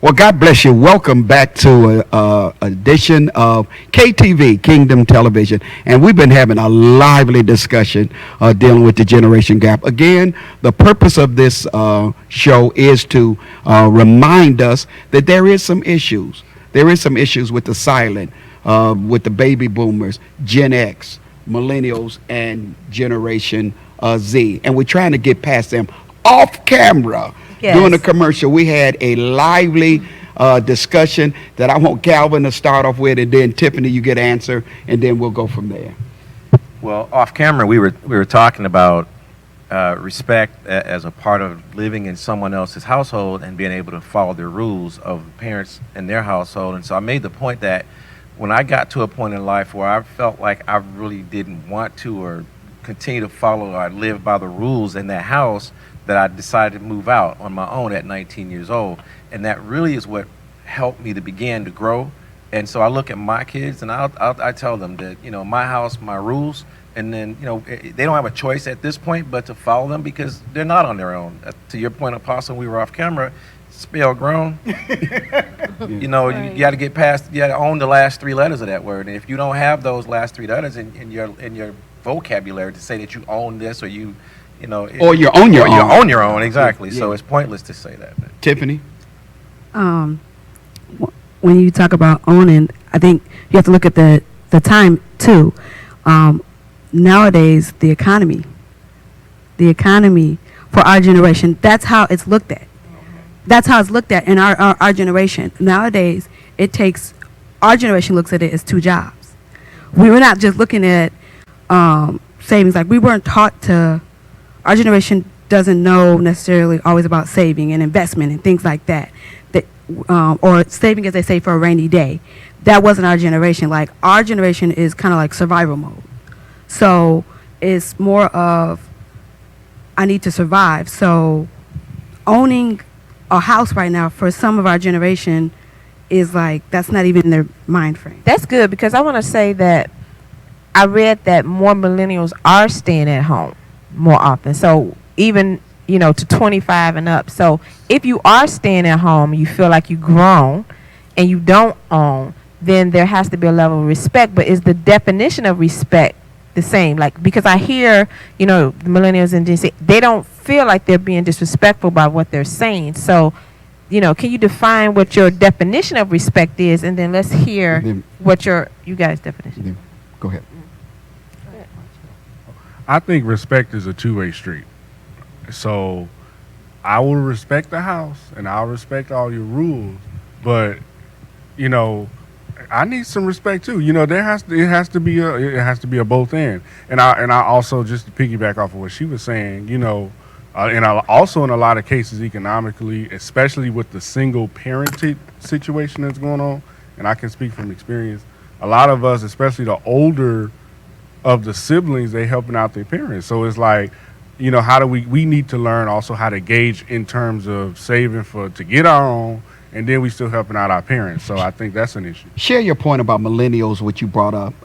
Well, God bless you. Welcome back to an edition of KTV, Kingdom Television. And we've been having a lively discussion dealing with the generation gap. Again, the purpose of this show is to remind us that there is some issues. There is some issues with the silent, with the baby boomers, Gen X, millennials, and Generation Z. And we're trying to get past them off camera. Yes. During the commercial, we had a lively discussion that I want Calvin to start off with, and then Tiffany, you get an answer, and then we'll go from there. Well, off camera, we were talking about respect as a part of living in someone else's household and being able to follow the rules of parents in their household. And so I made the point that when I got to a point in life where I felt like I really didn't want to or continue to follow or live by the rules in that house that I decided to move out on my own at 19 years old. And that really is what helped me to begin to grow. And so I look at my kids and I tell them that, you know, my house, my rules, and then, you know, they don't have a choice at this point but to follow them because they're not on their own. To your point, Apostle, we were off camera, spell grown. You know, you got to get past, you got to own the last 3 letters of that word. And if you don't have those last 3 letters in your vocabulary to say that you own this or you know. Or you're on your own. You're on your own, exactly. Yeah. So it's pointless to say that. Tiffany? When you talk about owning, I think you have to look at the time too. Nowadays, the economy for our generation, that's how it's looked at. That's how it's looked at in our generation. Nowadays, our generation looks at it as 2 jobs. We were not just looking at savings. Like, we weren't taught to, our generation doesn't know necessarily always about saving and investment and things like that. Or saving, as they say, for a rainy day. That wasn't our generation. Like, our generation is kind of like survival mode. So it's more of, I need to survive. So owning a house right now for some of our generation is like, that's not even in their mind frame. That's good, because I want to say that I read that more millennials are staying at home more often. So even, you know, to 25 and up. So if you are staying at home, you feel like you've grown and you don't own, then there has to be a level of respect. But is the definition of respect the same? Like, because I hear, you know, the millennials and Gen Z, they don't feel like they're being disrespectful by what they're saying. So, you know, can you define what your definition of respect is, and then let's hear what you guys' definition. Go ahead. I think respect is a two-way street. So I will respect the house and I'll respect all your rules, but you know, I need some respect too. You know, it has to be a both end. And I also, just to piggyback off of what she was saying, you know, and also in a lot of cases economically, especially with the single parented situation that's going on, and I can speak from experience, a lot of us, especially the older of the siblings, they helping out their parents. So it's like, you know, how do we need to learn also how to gauge in terms of saving to get our own, and then we still helping out our parents. So I think that's an issue. Share your point about millennials, what you brought up,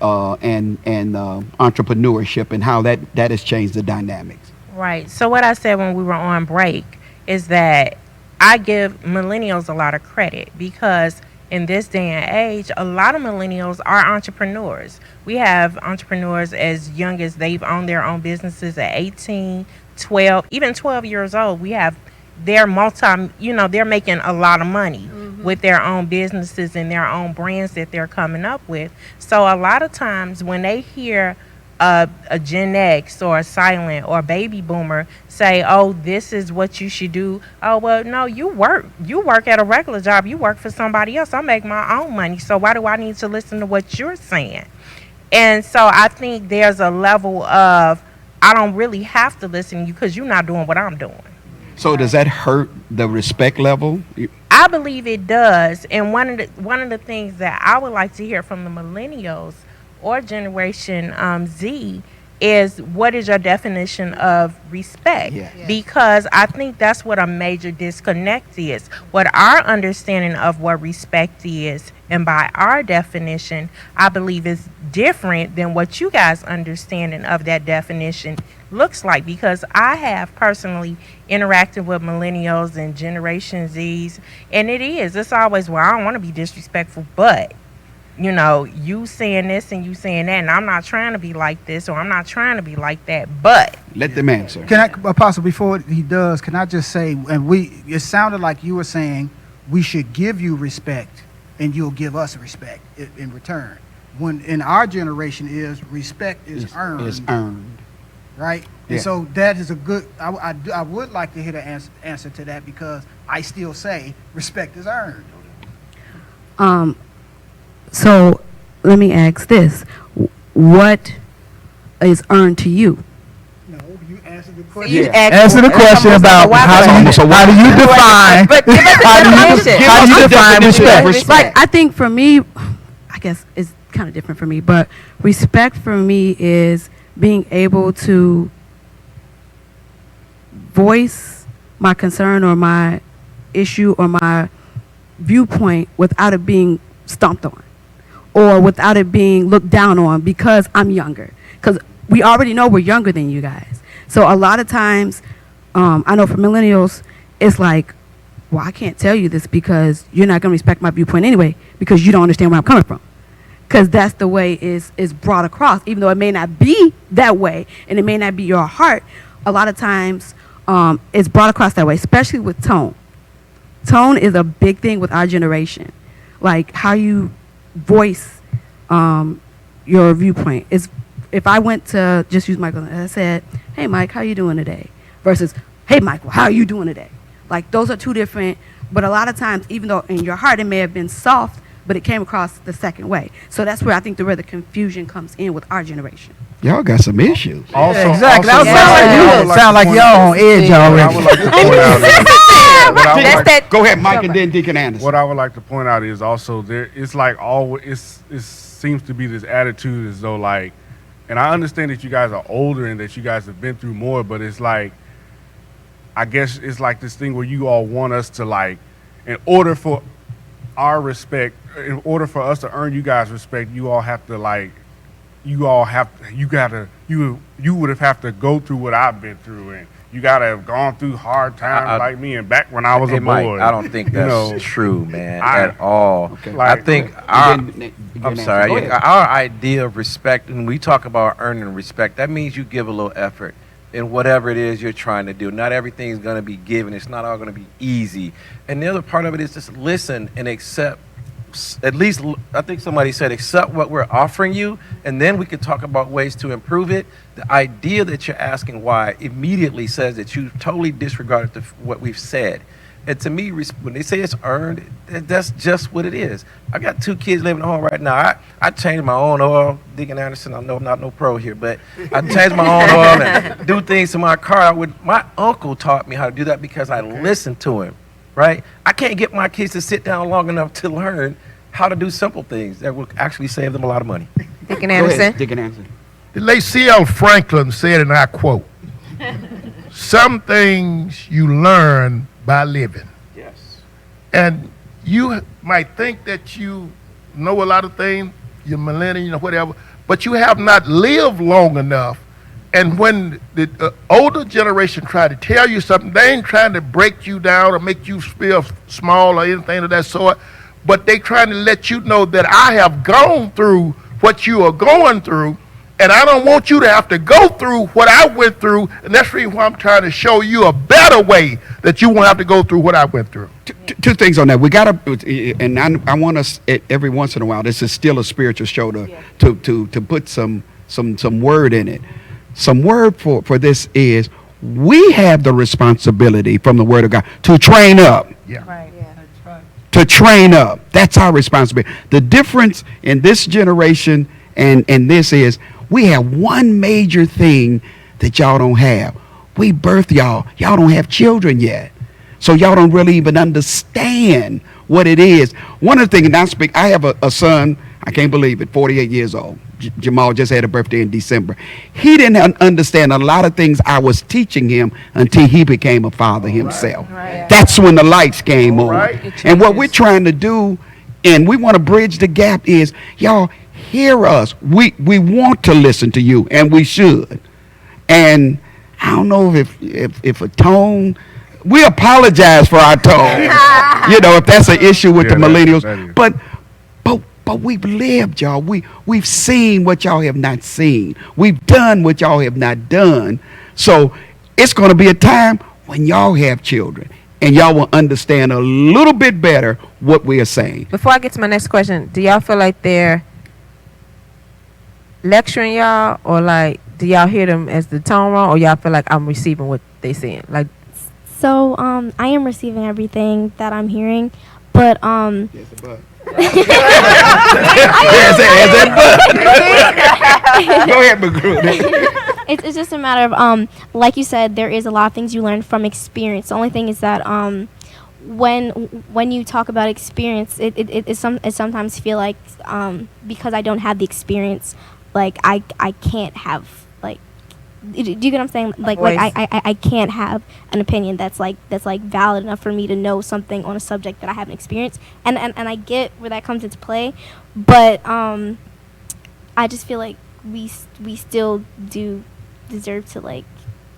and entrepreneurship, and how that has changed the dynamics. Right. So what I said when we were on break is that I give millennials a lot of credit, because in this day and age, a lot of millennials are entrepreneurs. We have entrepreneurs as young as they've owned their own businesses at 18, 12, even 12 years old. We have they're making a lot of money with their own businesses and their own brands that they're coming up with. So a lot of times when they hear a Gen X or a silent or a baby boomer say, oh, this is what you should do. Oh, well, no, you work at a regular job. You work for somebody else. I make my own money. So why do I need to listen to what you're saying? And so I think there's a level of, I don't really have to listen to you because you're not doing what I'm doing. So does that hurt the respect level? I believe it does. And one of the things that I would like to hear from the millennials or Generation Z is, what is your definition of respect? Yeah. Because I think that's what a major disconnect is. What our understanding of what respect is, and by our definition, I believe is different than what you guys' understanding of that definition looks like. Because I have personally interacted with millennials and Generation Zs, and it's always, well, I don't want to be disrespectful, but you know, you saying this and you saying that, and I'm not trying to be like this, or I'm not trying to be like that, but let them answer. Can I, Apostle, before he does, can I just say, and it sounded like you were saying we should give you respect and you'll give us respect in return. When in our generation respect is earned. Is earned. Right? Yeah. And so that is a good, I would like to hear the answer to that, because I still say respect is earned. So let me ask this. What is earned to you? No, you answered the question. Yeah. Answer the question about how do you define respect? Like, I think for me, I guess it's kind of different for me, but respect for me is being able to voice my concern or my issue or my viewpoint without it being stomped on or without it being looked down on because I'm younger. Because we already know we're younger than you guys. So a lot of times, I know for millennials, it's like, well, I can't tell you this because you're not going to respect my viewpoint anyway because you don't understand where I'm coming from. Because that's the way is brought across, even though it may not be that way and it may not be your heart. A lot of times, it's brought across that way, especially with tone. Tone is a big thing with our generation, like how you voice your viewpoint. If I went to, just use Michael, and I said, hey, Mike, how you doing today? Versus, hey, Michael, how are you doing today? Like, those are two different, but a lot of times, even though in your heart it may have been soft, but it came across the second way. So that's where I think where the confusion comes in with our generation. Y'all got some issues. Also, Yeah, exactly. also, That sound like y'all on edge what I already. would like to point out is- what I would That's like- that. Go ahead, Mike, and then Deacon Anderson. What I would like to point out is also there. It's like always. It seems to be this attitude as though like, and I understand that you guys are older and that you guys have been through more, but it's like, I guess it's like this thing where you all want us to like, in order for our respect, in order for us to earn you guys' respect, you all have to like, you would have to go through what I've been through, and you gotta have gone through hard times like me. And back when I was Hey, a Mike, boy, I don't think that's know, true, man, I- at all. Okay. I Like- think I'm sorry. Go ahead. Our idea of respect, and we talk about earning respect, that means you give a little effort in whatever it is you're trying to do. Not everything's going to be given. It's not all going to be easy. And the other part of it is just listen and accept. At least, I think somebody said, accept what we're offering you, and then we can talk about ways to improve it. The idea that you're asking why immediately says that you totally disregarded what we've said. And to me, when they say it's earned, that's just what it is. I got 2 kids living at home right now. I changed my own oil. Deacon Anderson, I know I'm not no pro here, but I changed my own oil and do things to my car. My uncle taught me how to do that because I listened to him, right? I can't get my kids to sit down long enough to learn how to do simple things that will actually save them a lot of money. Deacon Go Anderson. ahead, Deacon Anderson. The late C.L. Franklin said, and I quote, some things you learn by living. Yes. And you might think that you know a lot of things, you're millennial, whatever, but you have not lived long enough. And when the older generation try to tell you something, they ain't trying to break you down or make you feel small or anything of that sort, but they trying to let you know that I have gone through what you are going through, and I don't want you to have to go through what I went through, and that's the reason why I'm trying to show you a better way that you won't have to go through what I went through. Two things on that. We gotta, and I want us every once in a while. This is still a spiritual show to put some word in it. Some word for this is we have the responsibility from the Word of God to train up. Yeah. Right. To train up. That's our responsibility. The difference in this generation and this is we have one major thing that y'all don't have. We birthed y'all. Y'all don't have children yet. So y'all don't really even understand what it is. One of the things, and I have a son, I can't believe it, 48 years old. Jamal just had a birthday in December. He didn't understand a lot of things I was teaching him until he became a father himself. Right. That's when the lights came on. right. And what we're trying to do, and we want to bridge the gap, is y'all hear us. We want to listen to you, and we should. And I don't know if a tone. We apologize for our tone. If that's an issue with the millennials. that is. But we've lived, y'all. We've seen what y'all have not seen. We've done what y'all have not done. So it's going to be a time when y'all have children and y'all will understand a little bit better what we are saying. Before I get to my next question, do y'all feel like they're lecturing y'all, or like do y'all hear them as the tone wrong, or y'all feel like I'm receiving what they saying? Like, So I am receiving everything that I'm hearing, but Yes, but. Go ahead, McGrew. it's just a matter of like you said, there is a lot of things you learn from experience. The only thing is that when you talk about experience, it sometimes feel like because I don't have the experience, like I can't have Do you get what I'm saying? Like voice. I can't have an opinion that's like valid enough for me to know something on a subject that I haven't experienced. And I get where that comes into play, but I just feel like we still do deserve to like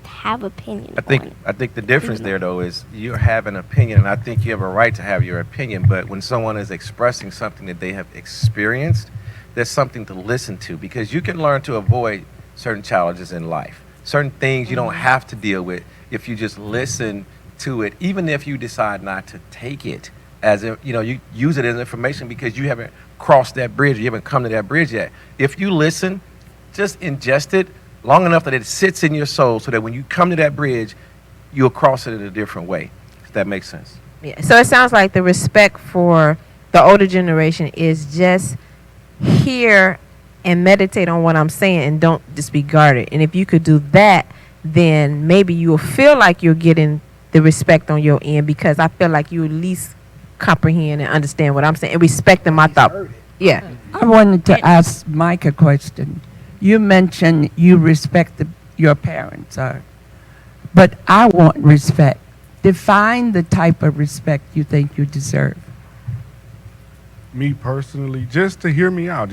have opinion. I think the difference there though is you have an opinion, and I think you have a right to have your opinion. But when someone is expressing something that they have experienced, there's something to listen to, because you can learn to avoid certain challenges in life, certain things you don't have to deal with if you just listen to it, even if you decide not to take it as you use it as information because you haven't crossed that bridge, or you haven't come to that bridge yet. If you listen, just ingest it long enough that it sits in your soul, so that when you come to that bridge, you'll cross it in a different way. If that makes sense. Yeah. So it sounds like the respect for the older generation is just hear and meditate on what I'm saying and don't disregard it. And if you could do that, then maybe you will feel like you're getting the respect on your end, because I feel like you at least comprehend and understand what I'm saying and respecting my thought. Yeah. I wanted to ask Mike a question. You mentioned you respect your parents, but I want respect. Define the type of respect you think you deserve. Me personally, just to hear me out,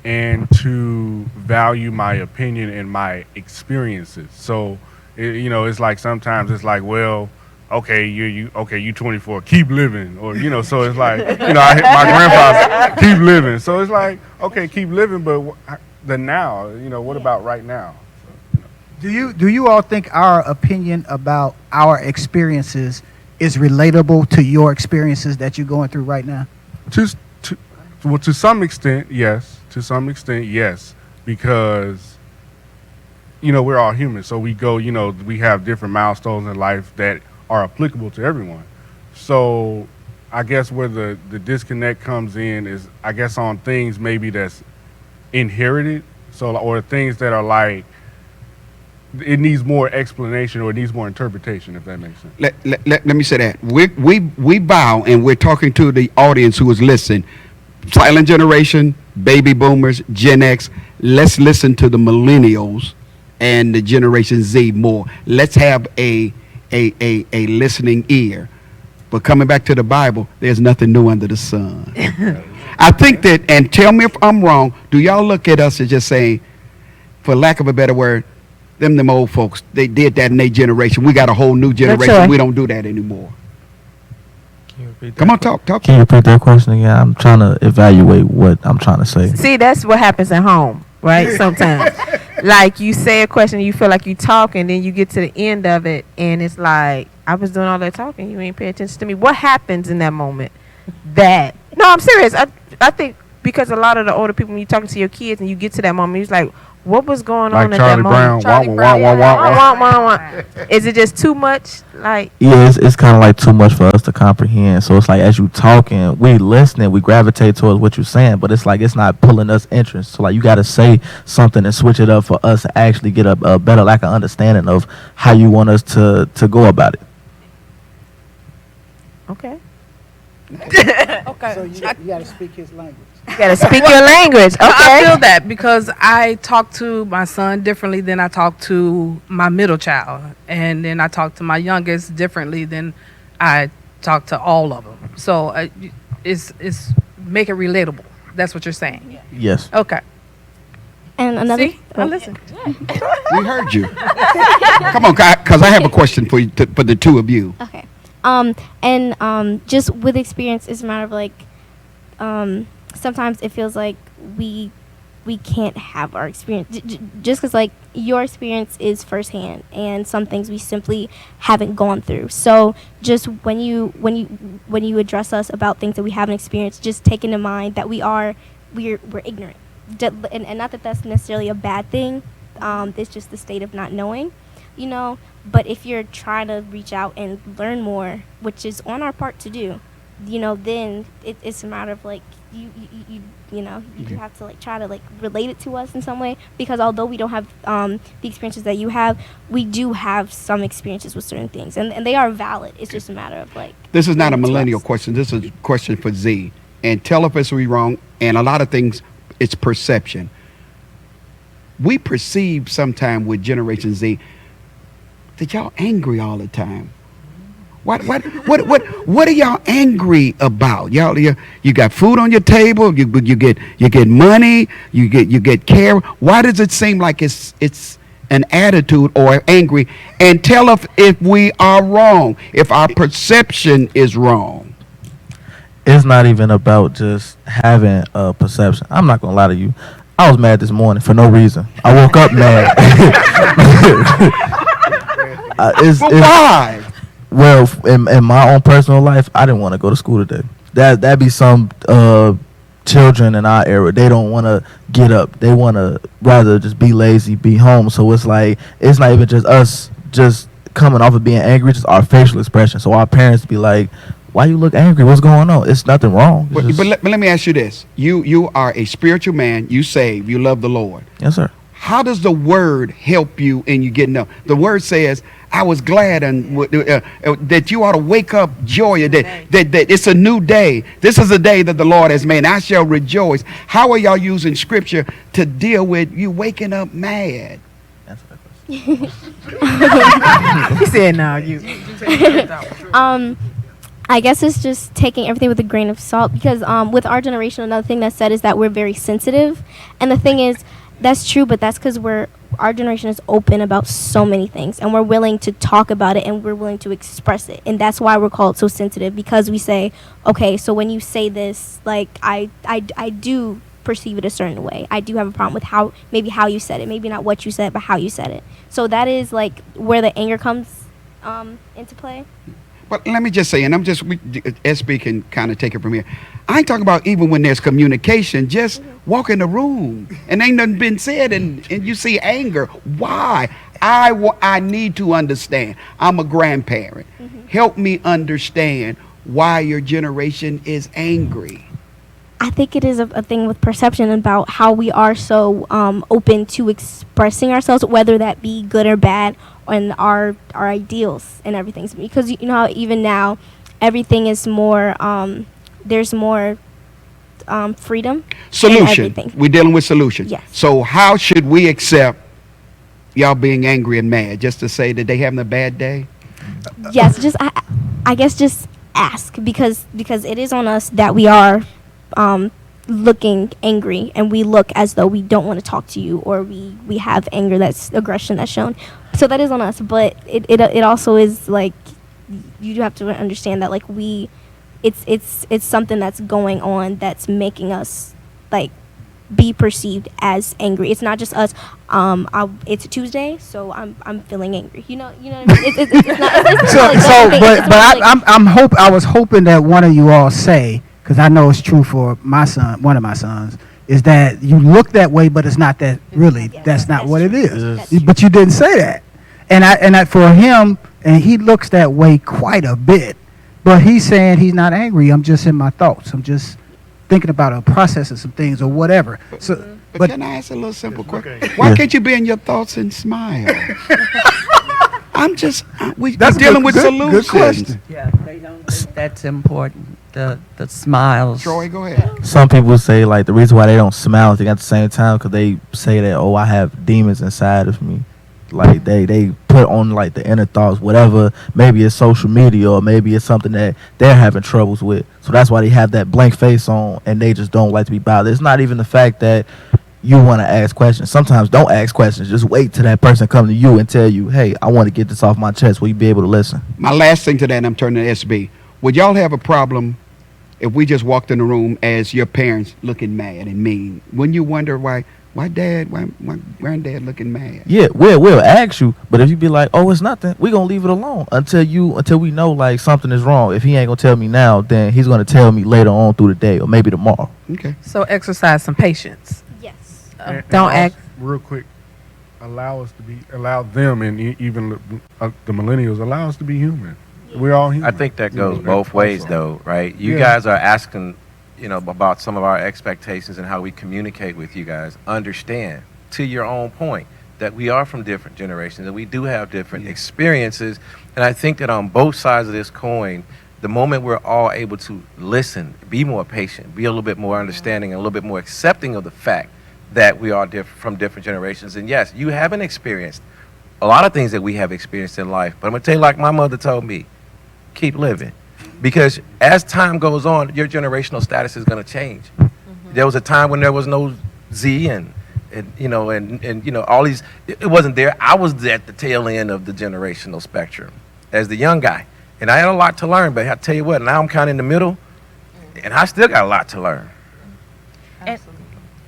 and to value my opinion and my experiences. So, it's like sometimes it's like, well, okay, you 24, keep living, or so it's like, my grandfather, keep living. So it's like, okay, keep living, but the now, what about right now? Do you all think our opinion about our experiences is relatable to your experiences that you're going through right now? To some extent, yes. To some extent, yes, because we're all human, so we go, we have different milestones in life that are applicable to everyone. So I guess where the disconnect comes in is, I guess, on things maybe that's inherited, or things that are like, it needs more explanation or it needs more interpretation, if that makes sense. Let me say that. We bow, and we're talking to the audience who is listening. Silent generation, baby boomers, Gen X. Let's listen to the millennials and the Generation Z more. Let's have a listening ear. But coming back to the Bible, there's nothing new under the sun. I think that, and tell me if I'm wrong, do y'all look at us as just saying, for lack of a better word, them old folks, they did that in their generation. We got a whole new generation. right. We don't do that anymore. Can you repeat that Come on, talk. Can you repeat that question again? I'm trying to evaluate what I'm trying to say. See, that's what happens at home, right? Sometimes. Like, you say a question, you feel like you talk, and then you get to the end of it, and it's like, I was doing all that talking, you ain't pay attention to me. What happens in that moment? No, I'm serious. I think because a lot of the older people, when you're talking to your kids and you get to that moment, you're like, what was going on at that moment? Charlie Brown, Wah. Is it just too much? Like, Yeah, it's kind of like too much for us to comprehend. So it's like, as you talking, we listening, we gravitate towards what you're saying, but it's like it's not pulling us interest. So like, you got to say something and switch it up for us to actually get a better lack of understanding of how you want us to go about it. okay. Okay. So you got to speak his language. You got to speak your language. Okay. I feel that because I talk to my son differently than I talk to my middle child, and then I talk to my youngest differently than I talk to all of them. So it's make it relatable. That's what you're saying. Yes. Okay. And another. See, I listen. We heard you. Come on, because I have a question for you, for the two of you. Okay. Just with experience, it's a matter of like, sometimes it feels like we can't have our experience just because like your experience is firsthand, and some things we simply haven't gone through. So just when you address us about things that we haven't experienced, just take into mind that we're ignorant, and not that that's necessarily a bad thing. It's just the state of not knowing, But if you're trying to reach out and learn more, which is on our part to do, then it's a matter of like you do have to like try to like relate it to us in some way, because although we don't have the experiences that you have, we do have some experiences with certain things, and they are valid. It's just a matter of like. This is not a millennial question. This is a question for Z. And tell if it's wrong. And a lot of things, it's perception. we perceive sometime with Generation Z that y'all angry all the time. What are y'all angry about? You got food on your table. You get money. You get care. Why does it seem like it's an attitude or angry? And tell us if we are wrong, if our perception is wrong. It's not even about just having a perception. I'm not gonna lie to you. I was mad this morning for no reason. I woke up mad. Why? Well, in my own personal life, I didn't want to go to school today. That'd be some children in our era. They don't want to get up. They want to rather just be lazy, be home. So it's like, it's not even just us just coming off of being angry, just our facial expression. So our parents be like, why you look angry? What's going on? It's nothing wrong. But let me ask you this. You are a spiritual man. You saved. You love the Lord. Yes, sir. How does the word help you in you getting up? The word says, I was glad and that you ought to wake up joy, that it's a new day. This is a day that the Lord has made. I shall rejoice. How are y'all using scripture to deal with you waking up mad? He said, no, you. I guess it's just taking everything with a grain of salt, because with our generation, another thing that's said is that we're very sensitive. And the thing is, that's true, but that's because our generation is open about so many things, and we're willing to talk about it, and we're willing to express it. And that's why we're called so sensitive, because we say, okay, so when you say this, like, I do perceive it a certain way. I do have a problem with how you said it, maybe not what you said, but how you said it. So that is like where the anger comes into play. But let me just say, and SB can kind of take it from here. I ain't talking about even when there's communication, just walk in the room and ain't nothing been said and you see anger. Why? I need to understand. I'm a grandparent. Help me understand why your generation is angry. I think it is a thing with perception about how we are so open to expressing ourselves, whether that be good or bad, and our ideals and everything. Because you know how even now everything is more, there's more freedom. Solution. We're dealing with solution. Yes. So how should we accept y'all being angry and mad? Just to say that they having a bad day? Yes, just I guess just ask, because it is on us that we are looking angry, and we look as though we don't want to talk to you, or we have anger, that's aggression that's shown. So that is on us, but it also is like, you do have to understand that, like, it's something that's going on that's making us like be perceived as angry. It's not just us. It's a Tuesday, so I'm feeling angry. You know what I mean? It's not. I was hoping that one of you all say, because I know it's true for my son, one of my sons, is that you look that way, but it's not that really. That's not what it is. But you didn't say that, and I for him, and he looks that way quite a bit. But he's saying he's not angry. I'm just in my thoughts. I'm just thinking about a process of some things or whatever. But can I ask a little simple question? Why can't you be in your thoughts and smile? We're dealing with solutions. Good question. Yeah, they don't think that's important. The smiles. Troy, go ahead. Some people say, like, the reason why they don't smile at the same time, because they say that, oh, I have demons inside of me. Like, they put on, like, the inner thoughts, whatever. Maybe it's social media, or maybe it's something that they're having troubles with. So that's why they have that blank face on, and they just don't like to be bothered. It's not even the fact that you want to ask questions. Sometimes don't ask questions. Just wait till that person come to you and tell you, hey, I want to get this off my chest. Will you be able to listen? My last thing to that, and I'm turning to SB. Would y'all have a problem if we just walked in the room as your parents looking mad and mean? Wouldn't you wonder why granddad looking mad? Yeah, we'll ask you, but if you be like, oh, it's nothing, we gonna leave it alone until we know, like, something is wrong. If he ain't gonna tell me now, then he's gonna tell me later on through the day, or maybe tomorrow. Okay. So exercise some patience. Yes. Don't act. Real quick, allow them, and even the millennials, allow us to be human. We're all human. I think that goes both ways, though, right? You guys are asking, about some of our expectations and how we communicate with you guys. Understand, to your own point, that we are from different generations and we do have different experiences. And I think that on both sides of this coin, the moment we're all able to listen, be more patient, be a little bit more understanding, and a little bit more accepting of the fact that we are from different generations. And yes, you haven't experienced a lot of things that we have experienced in life. But I'm going to tell you, like my mother told me, keep living. Because as time goes on, your generational status is going to change. There was a time when there was no Z and all these, it wasn't there. I was at the tail end of the generational spectrum as the young guy. And I had a lot to learn, but I tell you what, now I'm kind of in the middle, and I still got a lot to learn.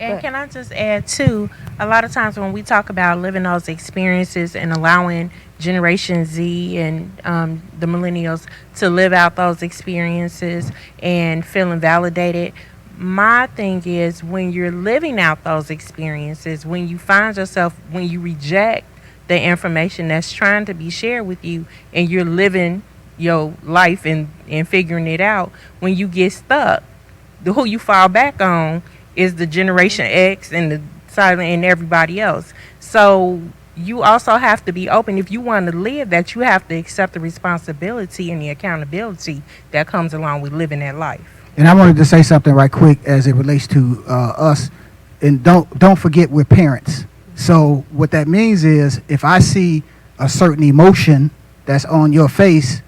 And can I just add too, a lot of times when we talk about living those experiences and allowing Generation Z and the millennials to live out those experiences and feeling validated, my thing is when you're living out those experiences, when you find yourself, when you reject the information that's trying to be shared with you and you're living your life and figuring it out, when you get stuck, who you fall back on is the Generation X and the silent and everybody else. So you also have to be open. If you want to live that, you have to accept the responsibility and the accountability that comes along with living that life. And I wanted to say something right quick as it relates to us. And don't forget we're parents. So what that means is if I see a certain emotion that's on your face,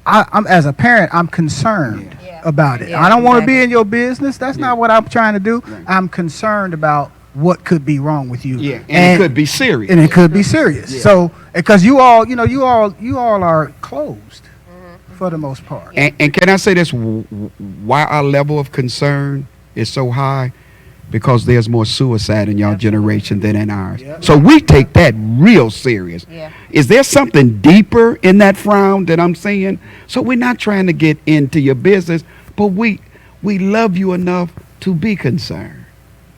I'm as a parent, I'm concerned about it. I don't want to be in your business. That's not what I'm trying to do. I'm concerned about what could be wrong with you. Yeah, and it could be serious. And it could be serious. Yeah. So because you all are closed for the most part. And can I say this? Why our level of concern is so high? Because there's more suicide in your generation than in ours. So we take that real serious. Is there something deeper in that frown that I'm seeing? So we're not trying to get into your business, but we love you enough to be concerned.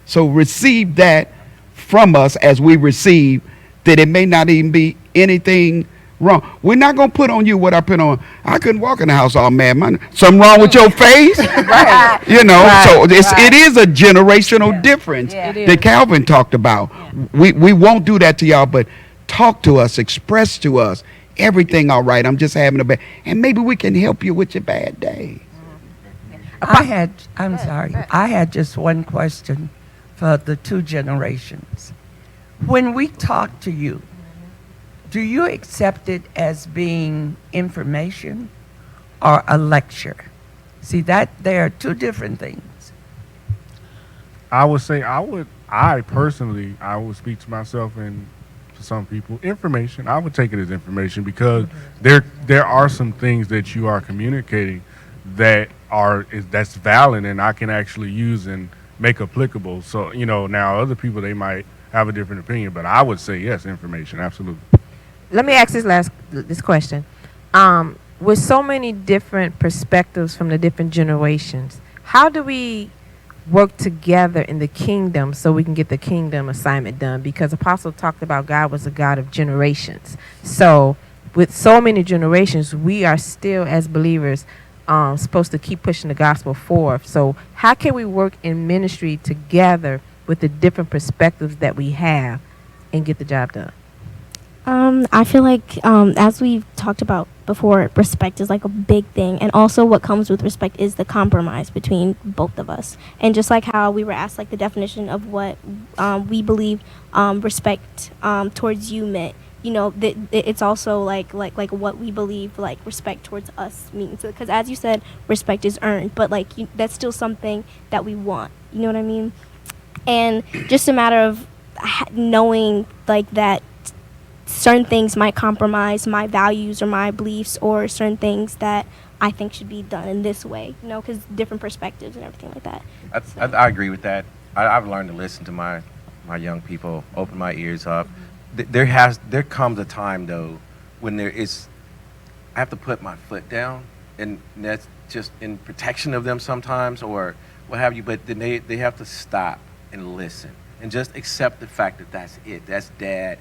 So receive that from us as we receive that it may not even be anything wrong. We're not going to put on you what I put on. I couldn't walk in the house all mad. Something wrong with your face? Right. So it is a generational difference that Calvin talked about. We won't do that to y'all, but talk to us, express to us everything all right. I'm just having a bad, and maybe we can help you with your bad day. I had just one question for the two generations. When we talk to you, do you accept it as being information or a lecture? See, that there are two different things. I would say I personally would speak to myself and to some people, information. I would take it as information because there are some things that you are communicating that's valid and I can actually use and make applicable. So, now other people, they might have a different opinion, but I would say yes, information, absolutely. Let me ask this question. With so many different perspectives from the different generations, how do we work together in the kingdom so we can get the kingdom assignment done? Because Apostle talked about God was a God of generations. So with so many generations, we are still, as believers, supposed to keep pushing the gospel forth. So how can we work in ministry together with the different perspectives that we have and get the job done? I feel like, as we've talked about before, respect is like a big thing. And also what comes with respect is the compromise between both of us. And just like how we were asked, like, the definition of what we believe respect towards you meant, it's also like what we believe, like, respect towards us means. Because as you said, respect is earned. But, like, that's still something that we want. You know what I mean? And just a matter of knowing, like, that certain things might compromise my values or my beliefs, or certain things that I think should be done in this way, because different perspectives and everything like that. I agree with that. I've learned to listen to my young people, open my ears up. There comes a time, though, when I have to put my foot down, and that's just in protection of them sometimes, or what have you, but then they have to stop and listen and just accept the fact that that's it. That's Dad.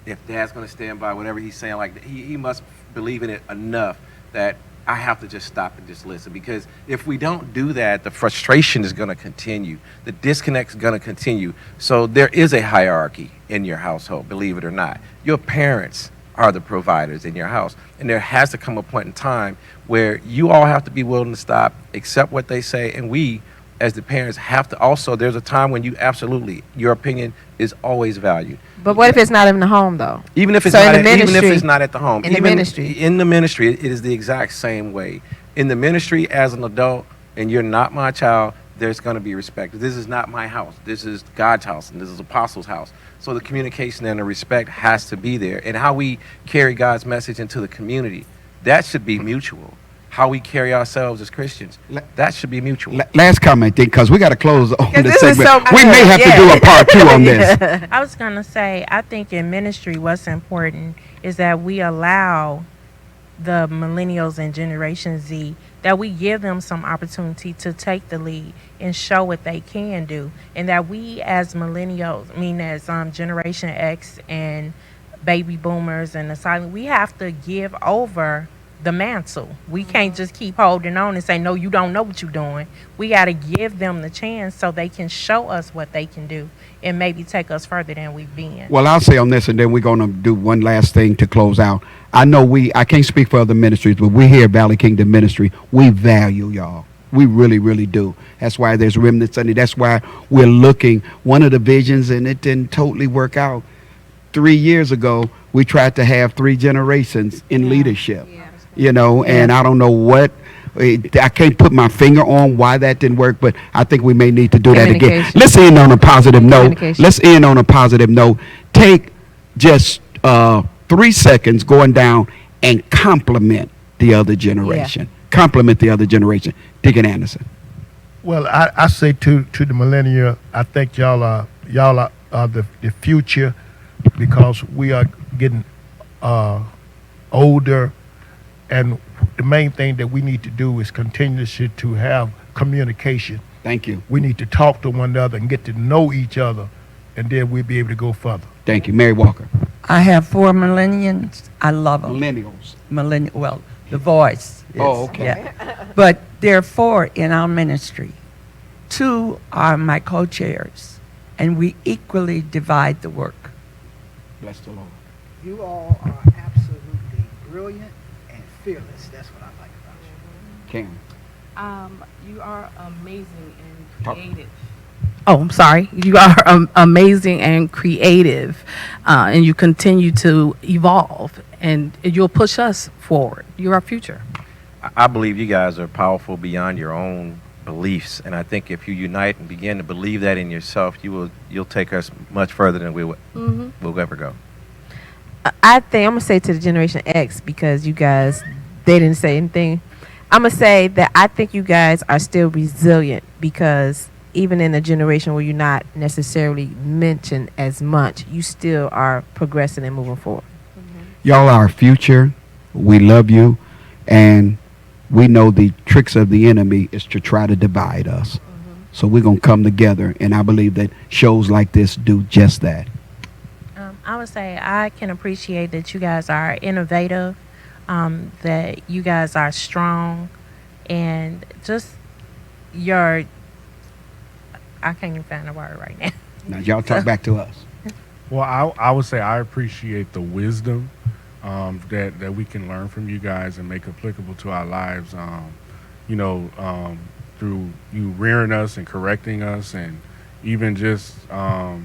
If Dad's going to stand by whatever he's saying, like, he must believe in it enough that I have to just stop and just listen. Because if we don't do that, the frustration is going to continue. The disconnect is going to continue. So there is a hierarchy in your household, believe it or not. Your parents are the providers in your house. And there has to come a point in time where you all have to be willing to stop, accept what they say, and we, as the parents, have to also, there's a time when you absolutely, your opinion is always valued. But what if it's not in the home though? Even if it's So not, in the even if ministry- it's not at the home, in the even ministry. in the ministry, it is the exact same way. In the ministry, as an adult, and you're not my child, there's going to be respect. This is not my house. This is God's house, and this is Apostle's house. So the communication and the respect has to be there, and how we carry God's message into the community, that should be mutual. How we carry ourselves as Christians, that should be mutual. Last comment, because we got to close on Because this this is segment. so We may good. have to Yeah. do a part 2 on this. I was going to say, I think in ministry, what's important is that we allow the millennials and Generation Z, that we give them some opportunity to take the lead and show what they can do. And that we as millennials, as Generation X and baby boomers and the silent, we have to give over the mantle. We can't just keep holding on and say, no, you don't know what you're doing. We got to give them the chance so they can show us what they can do and maybe take us further than we've been. Well, I'll say on this, and then we're going to do one last thing to close out. I know I can't speak for other ministries, but we here at Valley Kingdom Ministry, we value y'all. We really, really do. That's why there's Remnant Sunday. That's why we're looking. One of the visions, and it didn't totally work out. 3 years ago, we tried to have 3 generations in leadership. And I don't know what, I can't put my finger on why that didn't work, but I think we may need to do that again. Communication. Let's end on a positive note. Communication. Let's end on a positive note. Take just 3 seconds going down and compliment the other generation. Compliment the other generation. Deacon Anderson. Well, I say to the millennial, I think y'all are the future, because we are getting older, and the main thing that we need to do is continue to have communication. Thank you. We need to talk to one another and get to know each other, and then we'll be able to go further. Thank you. Mary Walker. I have 4 millennials. I love them. Millennials. Well, the voice. Oh, okay. Yeah. But there are 4 in our ministry. 2 are my co-chairs, and we equally divide the work. Bless the Lord. You all are absolutely brilliant and fearless. That's what I like about you. Karen. You are amazing and Talk. creative. Oh, I'm sorry. You are amazing and creative, and you continue to evolve, and you'll push us forward. You're our future. I believe you guys are powerful beyond your own beliefs, and I think if you unite and begin to believe that in yourself, you'll take us much further than we'll ever go. I think I'm gonna say to the Generation X, because you guys, they didn't say anything. I'm gonna say that I think you guys are still resilient, because even in a generation where you're not necessarily mentioned as much, you still are progressing and moving forward. Y'all are our future. We love you. And we know the tricks of the enemy is to try to divide us. So we're going to come together. And I believe that shows like this do just that. I would say I can appreciate that you guys are innovative, that you guys are strong, and just your, I can't even find a word right now. Now, y'all talk back to us. Well, I would say I appreciate the wisdom that we can learn from you guys and make applicable to our lives. Through you rearing us and correcting us, and even just the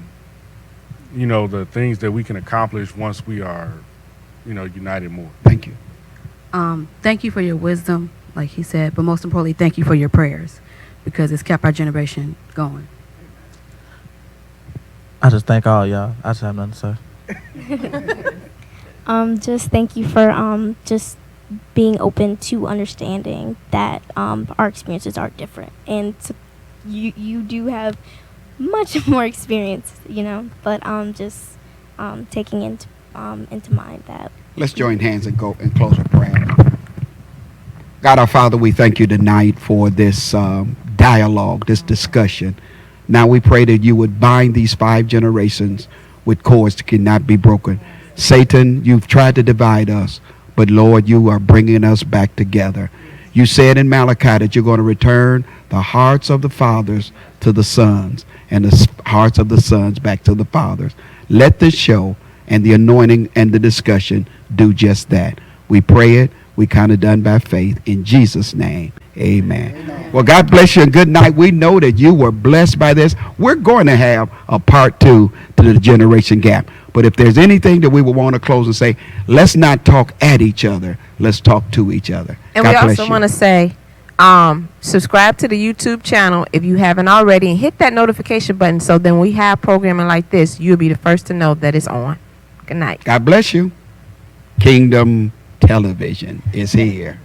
things that we can accomplish once we are, united more. Thank you. Thank you for your wisdom, like he said, but most importantly, thank you for your prayers, because it's kept our generation going. I just thank all y'all. I just have nothing to say. Just thank you for just being open to understanding that our experiences are different, and you do have much more experience, but just taking into mind that. Let's join hands and go and close with prayer. God our Father, we thank you tonight for this dialogue, this discussion. Now we pray that you would bind these 5 generations with cords that cannot be broken. Satan, you've tried to divide us, but Lord, you are bringing us back together. You said in Malachi that you're going to return the hearts of the fathers to the sons, and the hearts of the sons back to the fathers. Let this show and the anointing and the discussion do just that. We pray it. We kind of done by faith. In Jesus' name, Amen. Well, God bless you and good night. We know that you were blessed by this. We're going to have a part 2 to the generation gap. But if there's anything that we would want to close and say, let's not talk at each other. Let's talk to each other. And God we bless also you. want to say, subscribe to the YouTube channel if you haven't already, and hit that notification button so then we have programming like this, you'll be the first to know that it's on. Good night. God bless you. Kingdom Television is here.